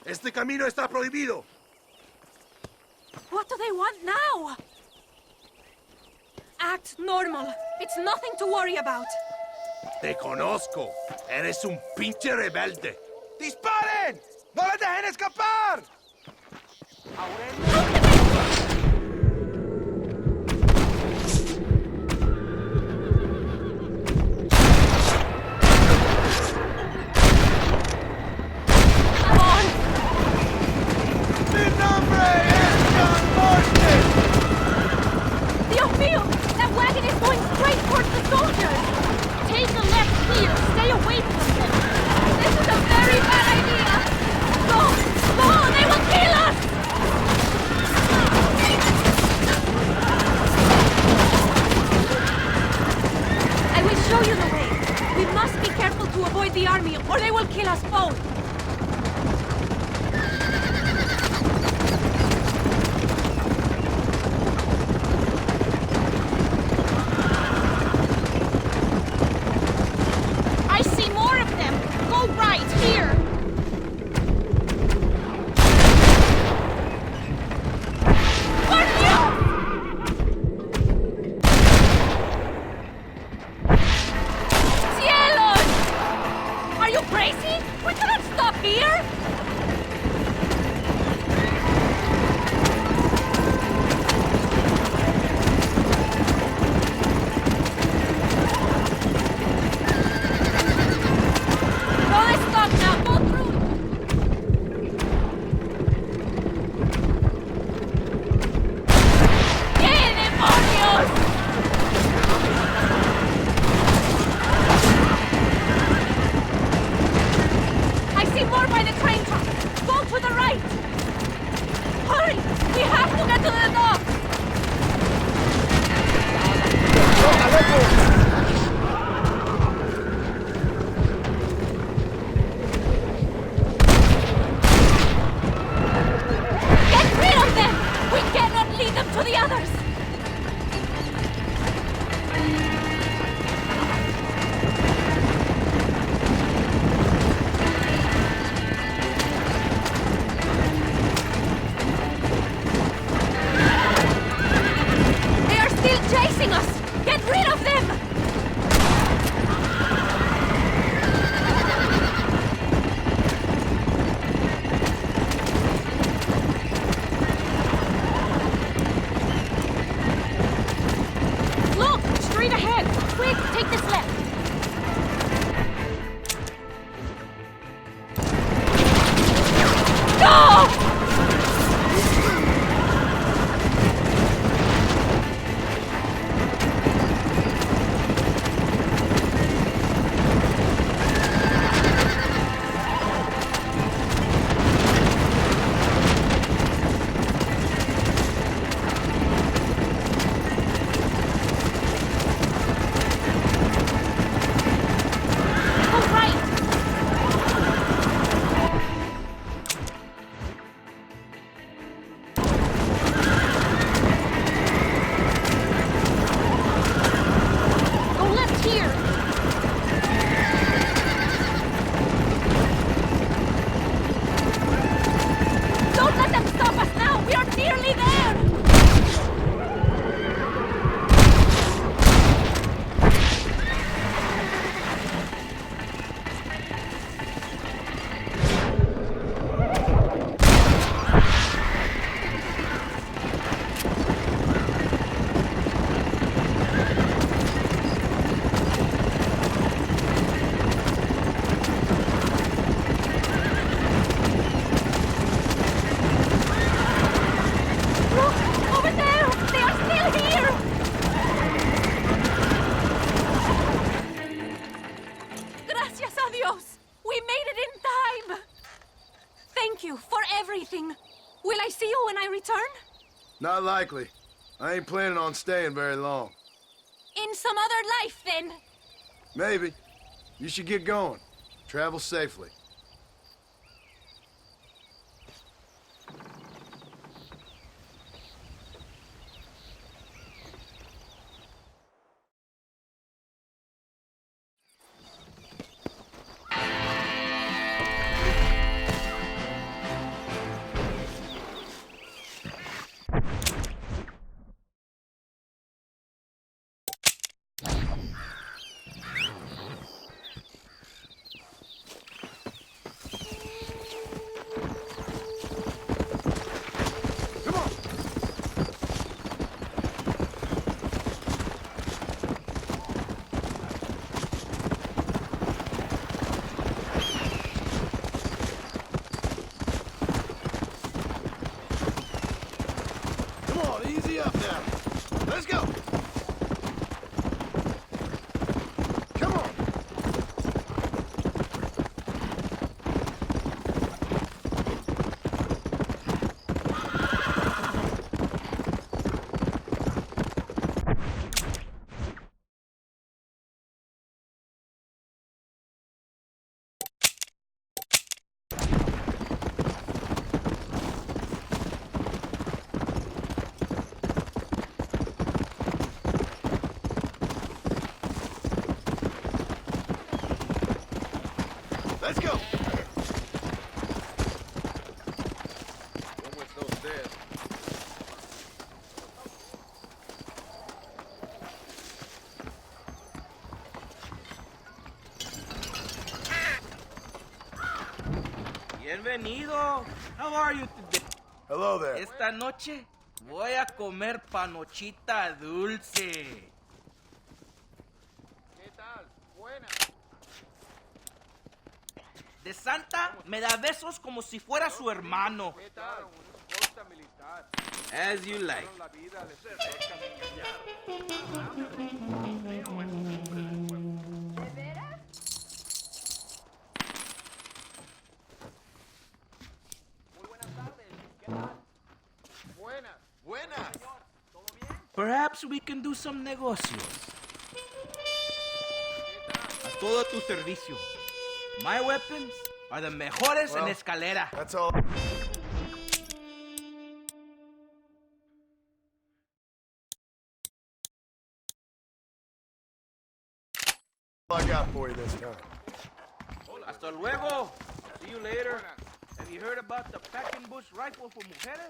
Este camino está prohibido. What do they want now? Act normal. It's nothing to worry about. Te conozco. Eres un pinche rebelde. ¡Disparen! ¡No les dejen escapar! Dios mío! That wagon is going straight towards the soldiers! Take a left here! Stay away from them! This is a very bad idea! Go! Go! They will kill us! I will show you the way. We must be careful to avoid the army, or they will kill us both! I see more of them! Go right, here! Por Dios! Cielos! Are you crazy? We cannot stop here! Don't stop now! Go through! ¡Qué demonios! I see more by the train track. Go to the right! Hurry! We have to get to the dock! Get rid of them! We cannot lead them to the others! We made it in time! Thank you for everything. Will I see you when I return? Not likely. I ain't planning on staying very long. In some other life, then. Maybe. You should get going. Travel safely. Easy up now. Let's go. Come on. Let's go. ¿Cómo está usted? Bienvenido. How are you today? Hello there. Esta noche voy a comer panochita dulce. ¿Qué tal? Buena. De Santa me da besos como si fuera su hermano. ¿Qué tal? Un escolta militar. As you like. La vida de ser Buenas. Buenas. Perhaps we can do some negocios. A todo tu servicio. My weapons are the mejores en escalera. That's all. I got for you this time. Hasta luego. See you later. Have you heard about the Packenbush rifle for mujeres?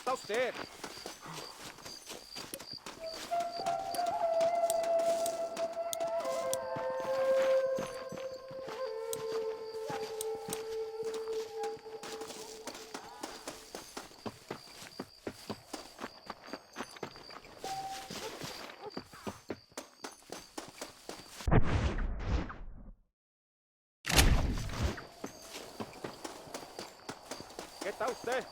está usted? ¿Qué está usted?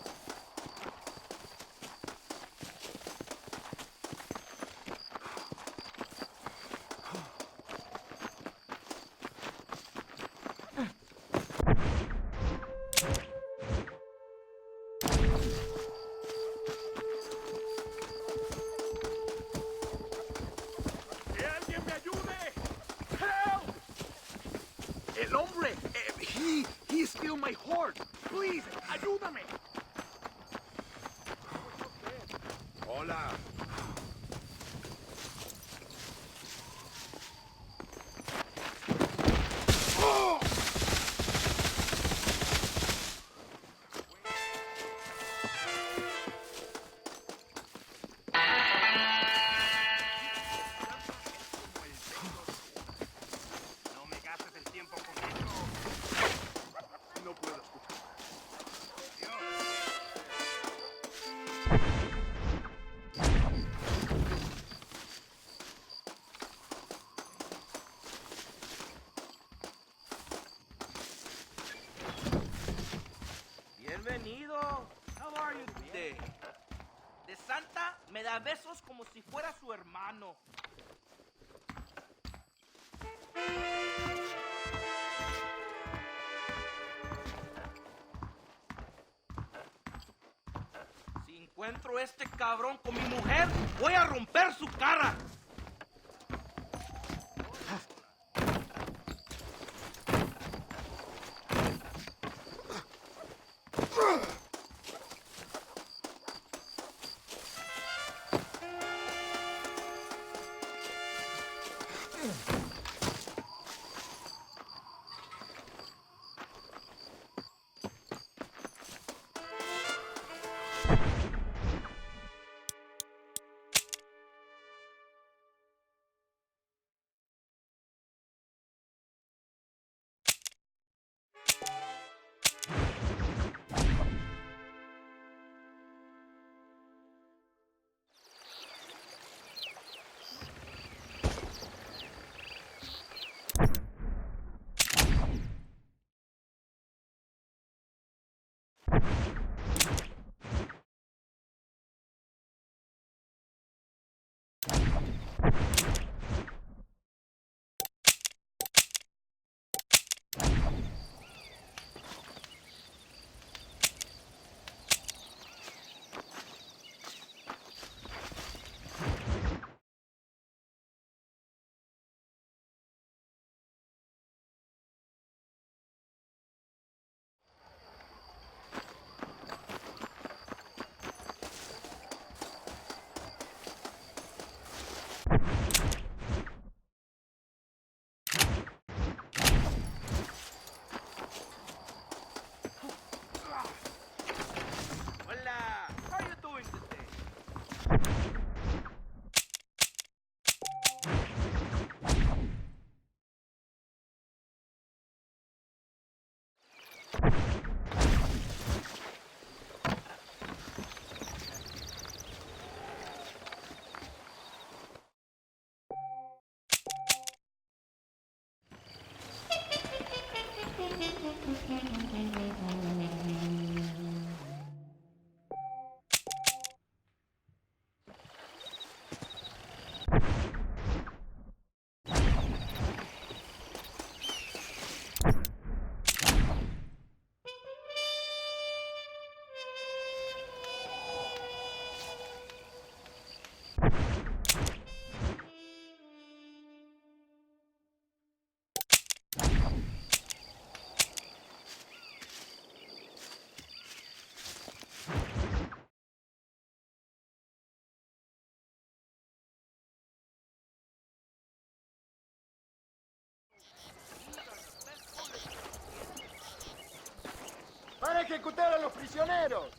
¡Que alguien me ayude! ¡Help! El hombre, he stole my horse. Please, ayúdame. Hola. No me gastes el tiempo con eso. No puedo escuchar. Bienvenido. How are you today? De Santa me da besos como si fuera su hermano. Si encuentro a este cabrón con mi mujer, voy a romper su cara. ¡Para ejecutar a los prisioneros!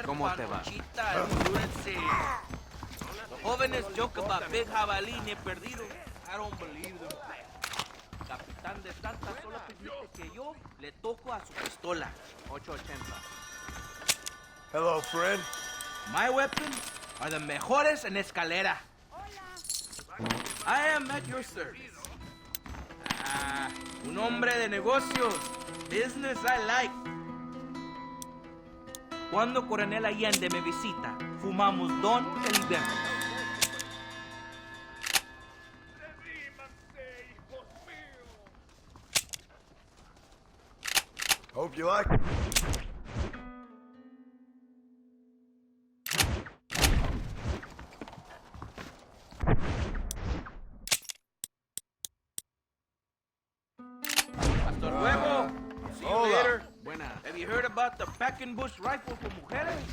¿Cómo te va? Los jóvenes joke about big jabalí ni perdido. I don't believe them. Capitán de Santa solo permite que yo le toco a su pistola. 880. Hello, friend. My weapons are the mejores en escalera. I am at your service. Un hombre de negocios. Business I like. Cuando Coronel Allende me visita, fumamos Don el invierno. Hope you like it. Hasta luego. See you later. Have you heard about the Packenbush rifle for mujeres?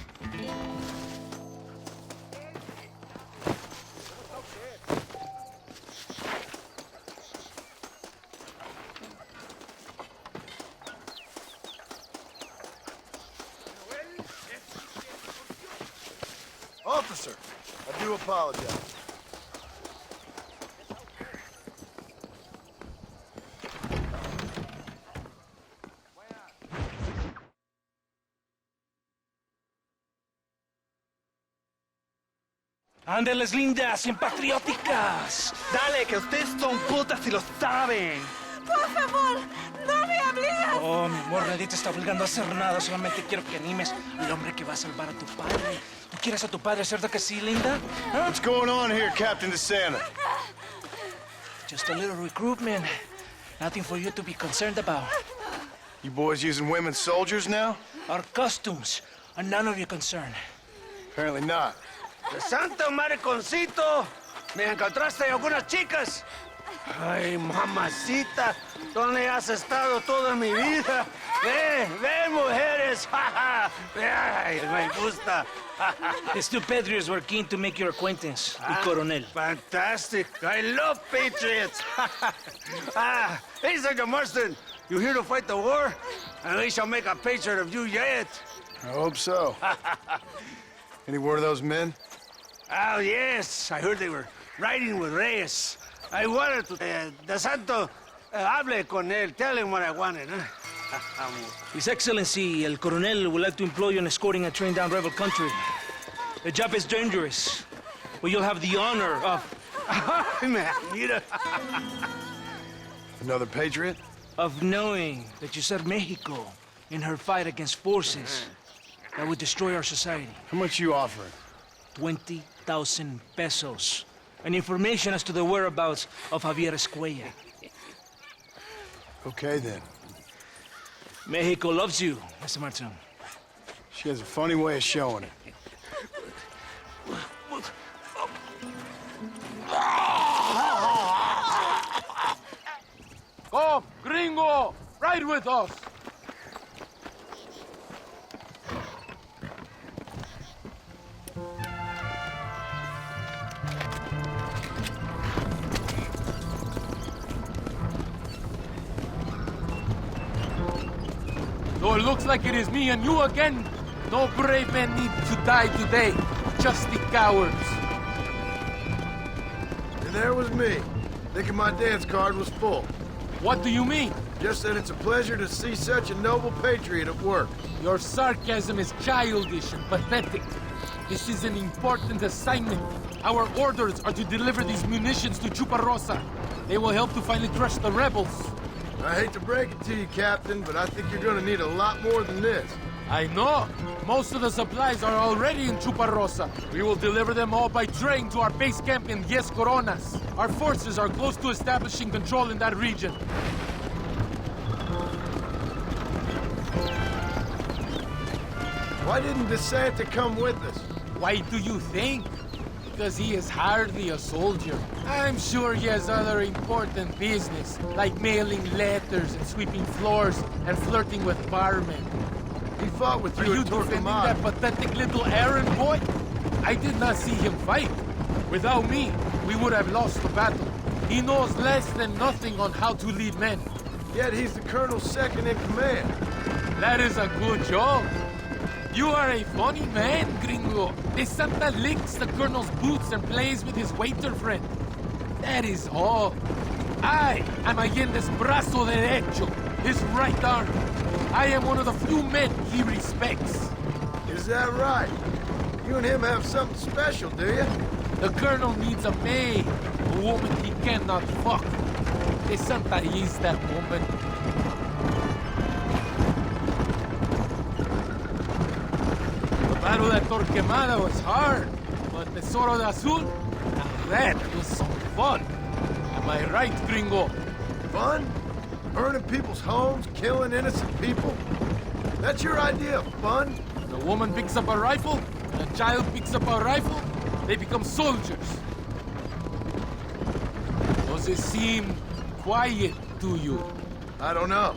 Officer, I do apologize. Ándeles lindas y patrióticas. Dale, que ustedes son putas y lo saben. Por favor, no me obligas. Oh, mi amor, nadie te está obligando a hacer nada. Solamente quiero que animes al hombre que va a salvar a tu padre. ¿Tú quieres a tu padre, cierto que sí, linda? ¿Ah? What's going on here, Captain DeSanta? Just a little recruitment. Nothing for you to be concerned about. You boys using women soldiers now? Our costumes are none of your concern. Apparently not. ¡Santo mariconcito! ¿Me encontraste algunas chicas? Ay, mamacita, ¿dónde has estado toda mi vida? Ve, mujeres, ay, me gusta. These two patriots were keen to make your acquaintance, el coronel. Fantastic, I love patriots. Hey, Sergeant Marston, you here to fight the war? And we shall make a patriot of you yet. I hope so. Any word of those men? Oh, yes, I heard they were riding with Reyes. I wanted to... De Santo, hable con él. Tell him what I wanted, huh? His Excellency, el coronel, would like to employ you in escorting a train down rebel country. The job is dangerous, but you'll have the honor of... Mira. Another patriot? Of knowing that you served Mexico in her fight against forces that would destroy our society. How much you offering? 20,000 pesos. And information as to the whereabouts of Javier Escuella. Okay, then. Mexico loves you, Mr. Martin. She has a funny way of showing it. Come, gringo! Ride with us! So it looks like it is me and you again. No brave men need to die today. Just the cowards. And there was me, thinking my dance card was full. What do you mean? Just that it's a pleasure to see such a noble patriot at work. Your sarcasm is childish and pathetic. This is an important assignment. Our orders are to deliver these munitions to Chuparosa. They will help to finally crush the rebels. I hate to break it to you, Captain, but I think you're gonna need a lot more than this. I know. Most of the supplies are already in Chuparosa. We will deliver them all by train to our base camp in Diez Coronas. Our forces are close to establishing control in that region. Why didn't DeSanta come with us? Why do you think? Because he is hardly a soldier. I'm sure he has other important business, like mailing letters and sweeping floors and flirting with barmen. He fought with Are you you at defending Torquemada. that pathetic little errand boy? I did not see him fight. Without me, we would have lost the battle. He knows less than nothing on how to lead men. Yet he's the colonel's second in command. That is a good job. You are a funny man, gringo. De Santa licks the colonel's boots and plays with his waiter friend. That is all. I am Allende's brazo derecho, his right arm. I am one of the few men he respects. Is that right? You and him have something special, do you? The colonel needs a maid, a woman he cannot fuck. De Santa is that woman. The battle at Torquemada was hard, but Tesoro de Azul, now that was some fun. Am I right, gringo? Fun? Burning people's homes, killing innocent people? That's your idea of fun? The woman picks up a rifle, and a child picks up a rifle, they become soldiers. Does it seem quiet to you? I don't know.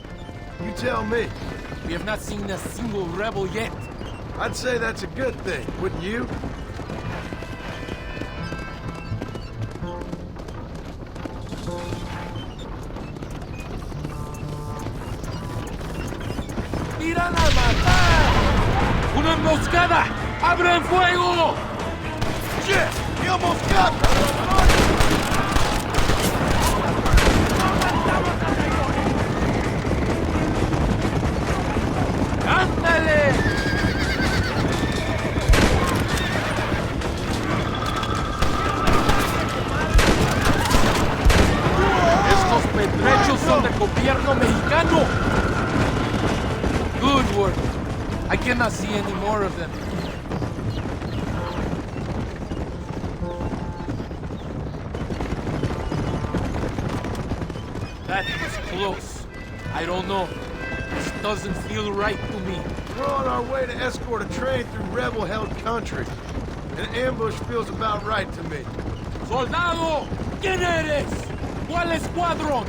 You tell me. We have not seen a single rebel yet. I'd say that's a good thing, wouldn't you? ¡Tiran a matar! ¡Una emboscada! ¡Abren fuego! Shit! We almost got them! ¡Ándale! Estos petrechos son del gobierno mexicano. Good work. I cannot see any more of them. That was close. I don't know. This doesn't feel right to me. We're on our way to escort a train through rebel-held country. An ambush feels about right to me. ¡Soldado! ¿Quién eres? ¿Cuál escuadrón?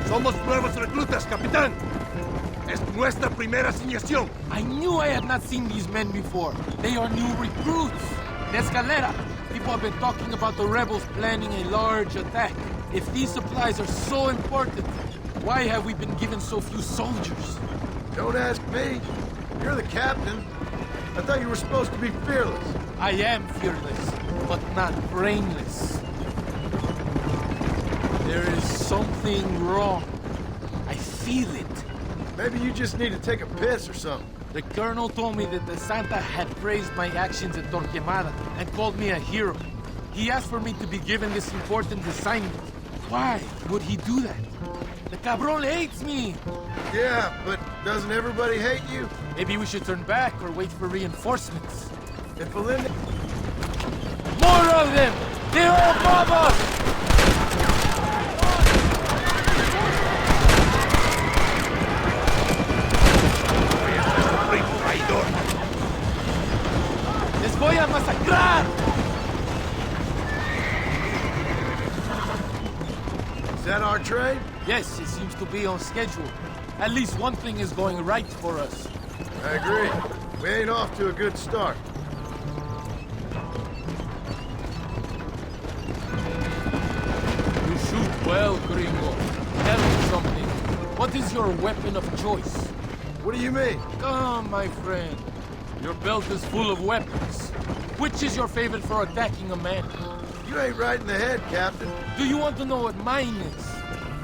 Somos nuevos reclutas, capitán. Es nuestra primera asignación. I knew I had not seen these men before. They are new recruits. De Escalera, people have been talking about the rebels planning a large attack. If these supplies are so important, why have we been given so few soldiers? Don't ask me. You're the captain. I thought you were supposed to be fearless. I am fearless, but not brainless. There is something wrong. I feel it. Maybe you just need to take a piss or something. The colonel told me that the Santa had praised my actions at Torquemada and called me a hero. He asked for me to be given this important assignment. Why would he do that? The cabron hates me. Yeah, but doesn't everybody hate you? Maybe we should turn back or wait for reinforcements. If Belinda... More of them! They're all above us! ¡Les voy a masacrar! Is that our train? Yes, it seems to be on schedule. At least one thing is going right for us. I agree. We ain't off to a good start. You shoot well, gringo. Tell me something. What is your weapon of choice? What do you mean? Come, my friend. Your belt is full of weapons. Which is your favorite for attacking a man? You ain't right in the head, Captain. Do you want to know what mine is?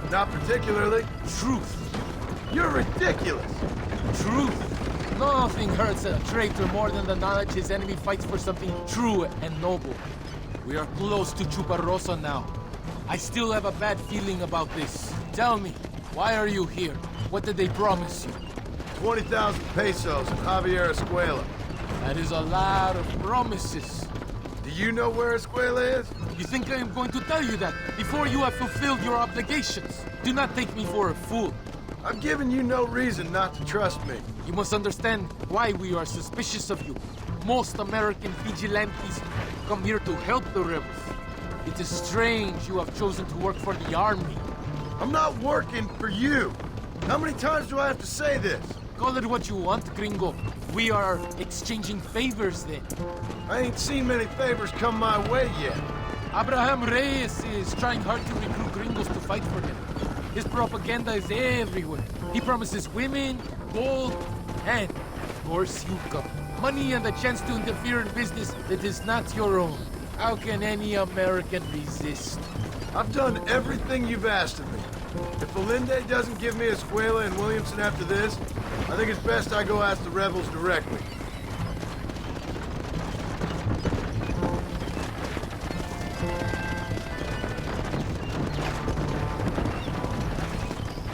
Not particularly. Truth. You're ridiculous. Truth. Nothing hurts a traitor more than the knowledge his enemy fights for something true and noble. We are close to Chuparrosa now. I still have a bad feeling about this. Tell me, why are you here? What did they promise you? 20,000 pesos in Javier Escuela. That is a lot of promises. Do you know where Escuela is? You think I am going to tell you that before you have fulfilled your obligations? Do not take me for a fool. I've given you no reason not to trust me. You must understand why we are suspicious of you. Most American vigilantes come here to help the rebels. It is strange you have chosen to work for the army. I'm not working for you. How many times do I have to say this? Call it what you want, gringo. We are exchanging favors then. I ain't seen many favors come my way yet. Abraham Reyes is trying hard to recruit gringos to fight for him. His propaganda is everywhere. He promises women, gold, and, of course, you come. money and the chance to interfere in business that is not your own. How can any American resist? I've done everything you've asked of me. If Allende doesn't give me Escuela and Williamson after this, I think it's best I go ask the rebels directly.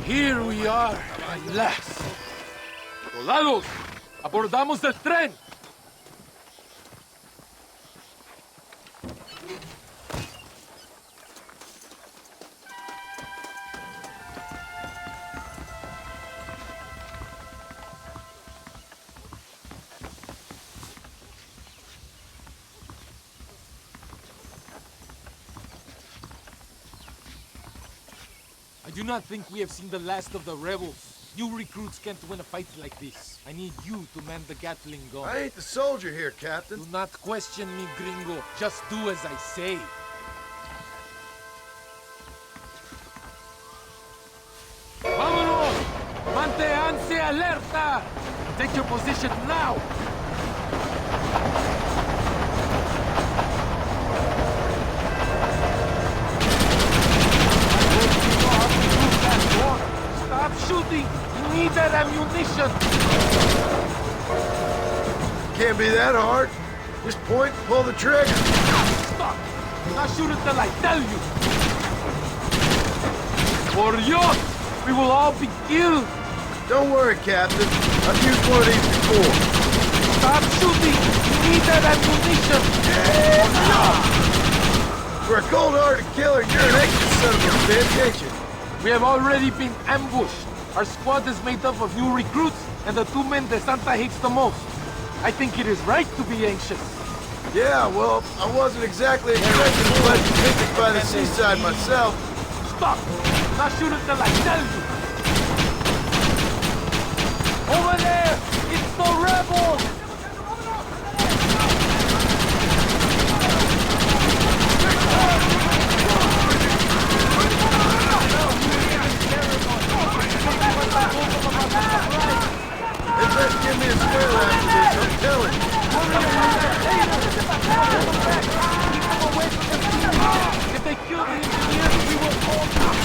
Here we are, at last. Soldados, abordamos el tren. I do not think we have seen the last of the rebels. New recruits can't win a fight like this. I need you to man the Gatling gun. I ain't the soldier here, Captain. Do not question me, gringo. Just do as I say. Vámonos! Manténganse alerta! Take your position now! Stop shooting! You need that ammunition! Can't be that hard. Just point and pull the trigger. Stop! Not shoot until I tell you! For Dios! We will all be killed! Don't worry, Captain. I've used one of these before. Stop shooting! You need that ammunition! For a cold-hearted killer, you're an extra son of a bitch, ain't you? We have already been ambushed. Our squad is made up of new recruits and the two men De Santa hates the most. I think it is right to be anxious. Yeah, well, I wasn't exactly expecting a pleasant picnic by the seaside myself. Stop! Not shoot until I tell you! Over there! It's the rebels! They best give me a square after this, I'm telling you. If they kill the engineers, we will fall down.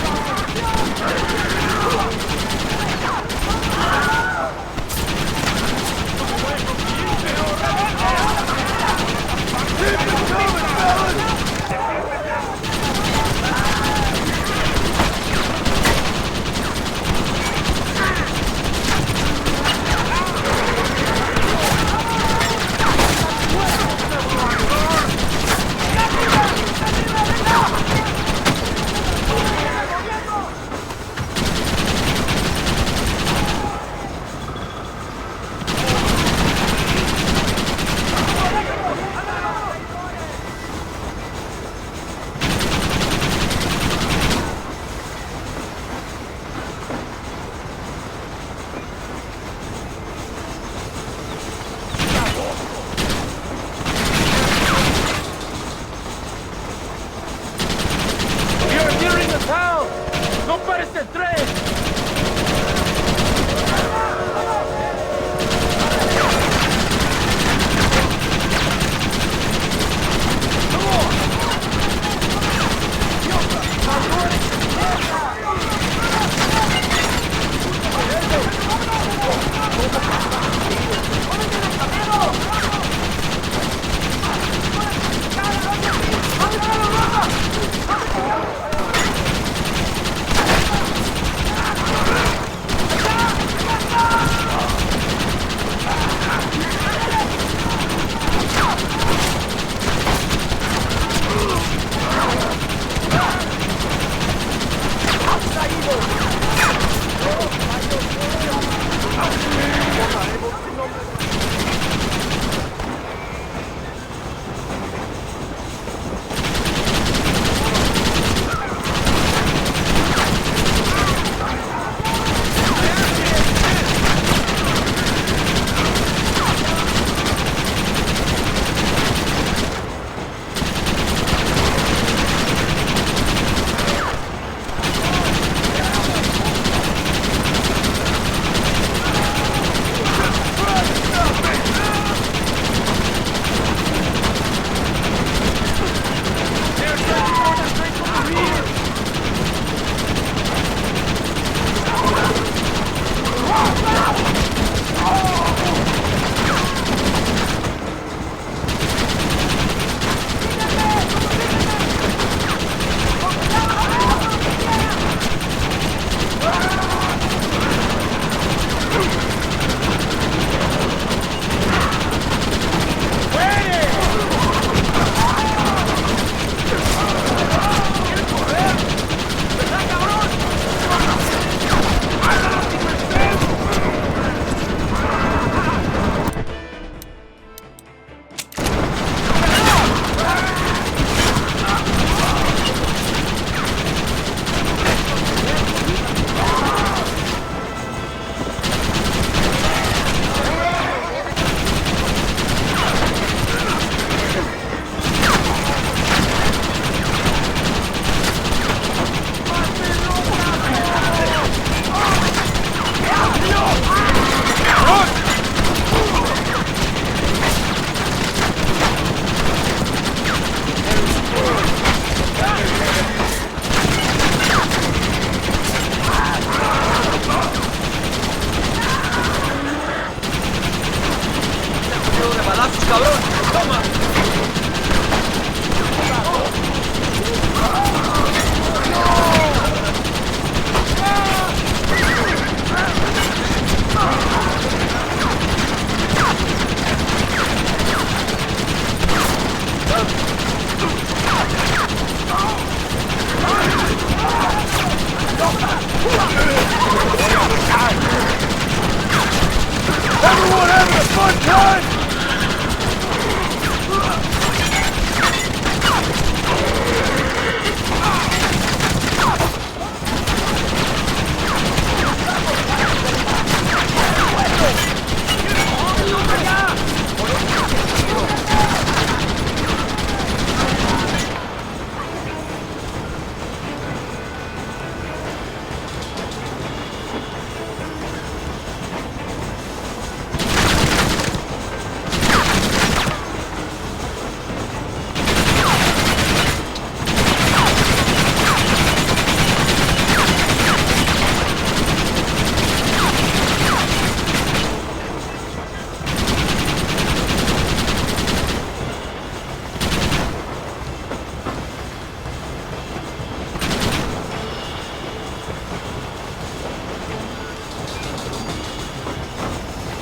Everyone turn!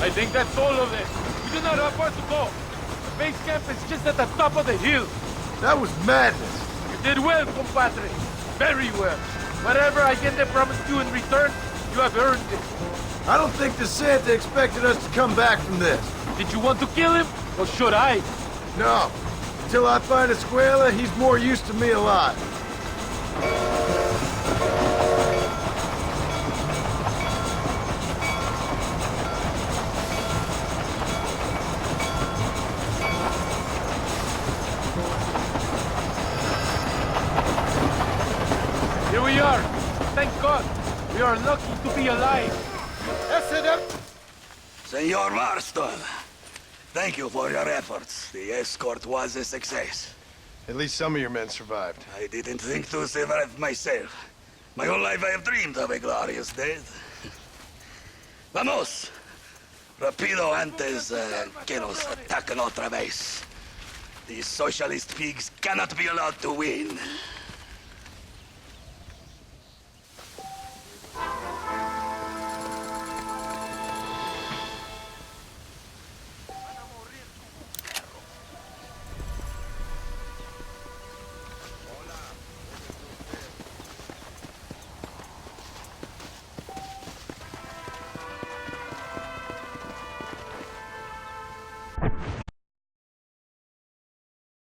I think that's all of it. We do not have far to go. The base camp is just at the top of the hill. That was madness. You did well, compadre. Very well. Whatever I get they promised you in return, you have earned it. I don't think the Santa expected us to come back from this. Did you want to kill him? Or should I? No. Until I find Escuela, he's more used to me alive. Here we are. Thank God. We are lucky to be alive. Senor Marston, thank you for your efforts. The escort was a success. At least some of your men survived. I didn't think to survive myself. My whole life I have dreamed of a glorious death. Vamos! Rapido antes que nos ataquen otra vez. These socialist pigs cannot be allowed to win.